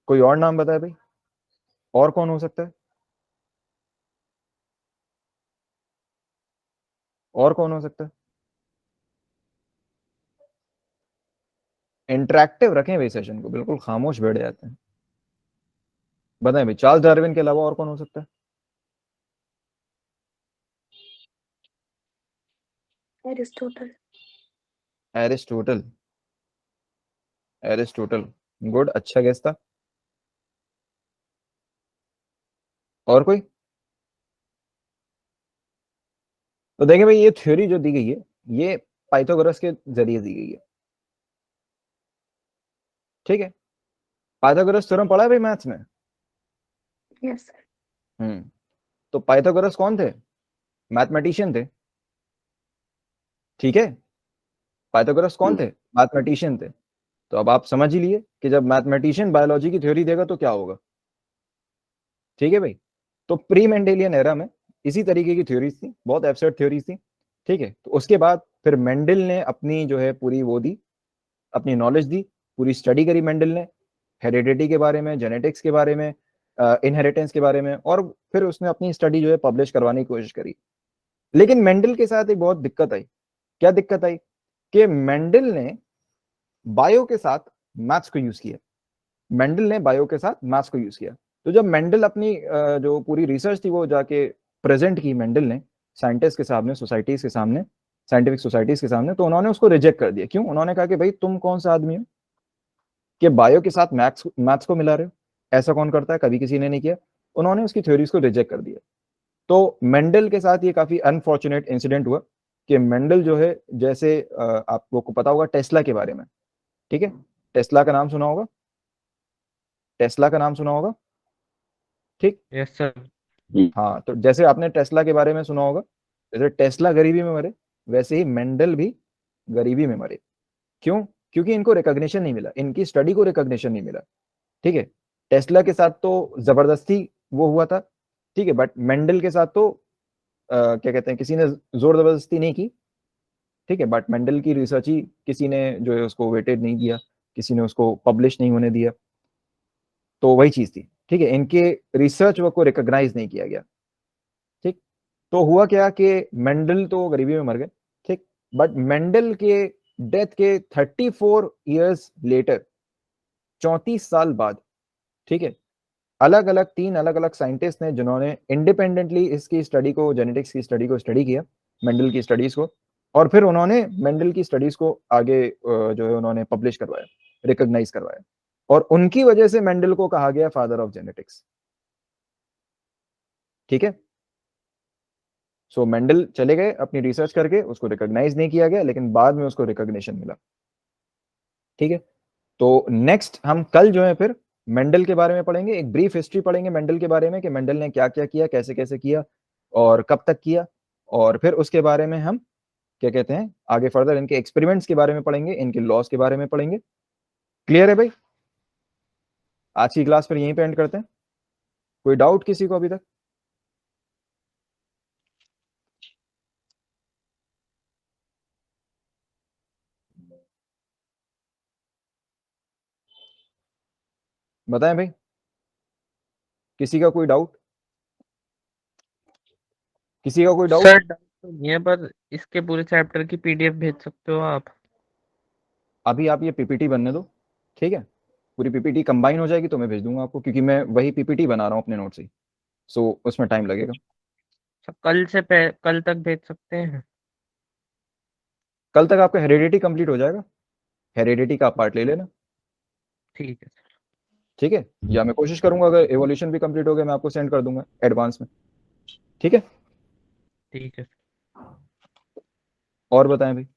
Speaker 1: कोई और नाम बताए भाई, और कौन हो सकता है, और कौन हो सकता है? इंटरेक्टिव रखें भाई सेशन को, बिल्कुल खामोश बैठ जाते हैं। बताएं भाई, चार्ल्स डार्विन के अलावा और कौन हो सकता है?
Speaker 3: एरिस्टोटल।
Speaker 1: एरिस्टोटल, एरिस्टोटल, गुड, अच्छा गेस था। और कोई? तो देखें भाई, ये थ्योरी जो दी गई है ये पाइथागोरस के जरिए दी गई है। ठीक है, पाइथागोरस थ्योरम पढ़ा है भाई मैथ्स में?
Speaker 3: Yes sir.
Speaker 1: तो पाइथागोरस कौन थे? मैथमेटिशियन थे। ठीक है, पाइथागोरस कौन थे? मैथमेटिशियन थे। तो अब आप समझ ही लिए कि जब मैथमेटिशियन बायोलॉजी की थ्योरी देगा तो क्या होगा। ठीक है भाई, तो प्री मेंडेलियन एरा में इसी तरीके की थ्योरीज थी, बहुत एब्सर्ड थ्योरीज थी। ठीक है, तो उसके बाद फिर मेंडल ने अपनी जो है पूरी वो दी, अपनी नॉलेज दी, पूरी स्टडी करी मेंडल ने हेरिडिटी के बारे में, जेनेटिक्स के बारे में, इनहेरिटेंस के बारे में, और फिर उसने अपनी स्टडी जो है पब्लिश करवाने की कोशिश करी। लेकिन मेंडल के साथ एक बहुत दिक्कत आई। क्या दिक्कत आई? कि मेंडल ने बायो के साथ मैथ्स को यूज किया। मेंडल ने बायो के साथ मैथ्स को यूज किया। तो जब मेंडल अपनी जो पूरी रिसर्च थी वो जाके प्रेजेंट की मेंडल ने साइंटिस्ट के सामने, सोसाइटीज के सामने, साइंटिफिक सोसाइटीज के सामने, तो उन्होंने उसको रिजेक्ट कर दिया। क्यों? उन्होंने कहा कि भाई तुम कौन सा आदमी हो कि बायो के साथ मैथ्स को मिला रहे हो, ऐसा कौन करता है, कभी किसी ने नहीं किया। उन्होंने उसकी थ्योरीज को रिजेक्ट कर दिया। तो मेंडल के साथ ये काफी अनफॉर्चुनेट इंसिडेंट हुआ कि मेंडल जो है, जैसे आप लोग को पता होगा टेस्ला के बारे में, ठीक है, टेस्ला का नाम सुना होगा, टेस्ला का नाम सुना होगा, ठीक।
Speaker 5: Yes sir.
Speaker 1: हाँ, तो जैसे आपने टेस्ला के बारे में सुना होगा, जैसे टेस्ला गरीबी में मरे, वैसे ही मेंडल भी गरीबी में मरे। क्यों? क्योंकि इनको रिकॉग्निशन नहीं मिला, इनकी स्टडी को रिकॉग्निशन नहीं मिला। ठीक है, टेस्ला के साथ तो जबरदस्ती वो हुआ था, ठीक है, बट मेंडल के साथ तो क्या कहते हैं, किसी ने जोर जबरदस्ती नहीं की। ठीक है, बट मेंडल की रिसर्च ही किसी ने जो है उसको वेटेड नहीं किया, किसी ने उसको पब्लिश नहीं होने दिया। तो वही चीज थी। ठीक है, इनके रिसर्च वर्क को रिकॉग्नाइज नहीं किया गया। तो हुआ क्या कि मेंडल तो गरीबी में मर गए, ठीक, बट मेंडल के डेथ के 34 इयर्स लेटर, 34 साल बाद, ठीक है, अलग अलग 3 अलग अलग साइंटिस्ट ने जिन्होंने इंडिपेंडेंटली इसकी स्टडी को, जेनेटिक्स की स्टडी को स्टडी किया, मेंडल की स्टडीज को, और फिर उन्होंने मेंडल की स्टडीज को आगे जो है उन्होंने पब्लिश करवाया, रिकॉग्नाइज करवाया, और उनकी वजह से मेंडल को कहा गया फादर ऑफ जेनेटिक्स। ठीक है, सो मेंडल चले गए अपनी रिसर्च करके, उसको रिकॉग्नाइज नहीं किया गया, लेकिन बाद में उसको रिकॉग्निशन मिला। ठीक है, तो नेक्स्ट हम कल जो है फिर मेंडल के बारे में पढ़ेंगे, एक ब्रीफ हिस्ट्री पढ़ेंगे मेंडल के बारे में कि मेंडल ने क्या क्या किया, कैसे कैसे किया और कब तक किया, और फिर उसके बारे में हम क्या कहते हैं आगे फर्दर इनके एक्सपेरिमेंट्स के बारे में पढ़ेंगे, इनके लॉस के बारे में पढ़ेंगे। क्लियर है भाई? आज की क्लास फिर यहीं पे एंड करते हैं। कोई डाउट किसी को अभी तक? बताएं भाई, किसी का कोई डाउट? किसी का कोई डाउट?
Speaker 5: सर डाउट तो नहीं है, पर इसके पूरे चैप्टर की पीडीएफ भेज सकते हो आप?
Speaker 1: अभी आप ये पीपीटी बनने दो, ठीक है, पूरी पीपीटी कंबाइन हो जाएगी तो मैं भेज दूंगा आपको, क्योंकि मैं वही पीपीटी बना रहा हूँ अपने नोट से, सो उसमें टाइम लगेगा।
Speaker 5: सर कल तक भेज सकते हैं?
Speaker 1: कल तक आपका हेरिडिटी कंप्लीट हो जाएगा, हेरिडिटी का पार्ट ले लेना।
Speaker 5: ठीक है सर।
Speaker 1: ठीक है, या मैं कोशिश करूंगा अगर एवोल्यूशन भी कंप्लीट हो गया मैं आपको सेंड कर दूंगा एडवांस में। ठीक है,
Speaker 5: ठीक है
Speaker 1: और बताएं भाई,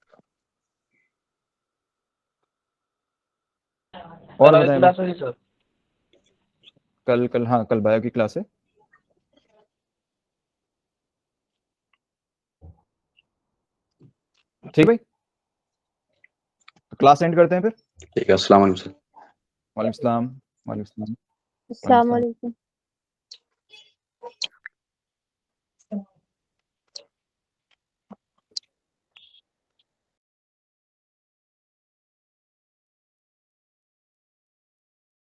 Speaker 1: और
Speaker 4: कल
Speaker 1: बताएं भाई।
Speaker 4: क्लास होगी सर?
Speaker 1: कल हाँ, कल बायो की क्लास है। ठीक भाई, क्लास एंड करते हैं फिर।
Speaker 6: ठीक है, अस्सलाम वालेकुम सर।
Speaker 1: वालेकुम सलाम। वालेकुम सलाम।
Speaker 3: अस्सलाम वालेकुम।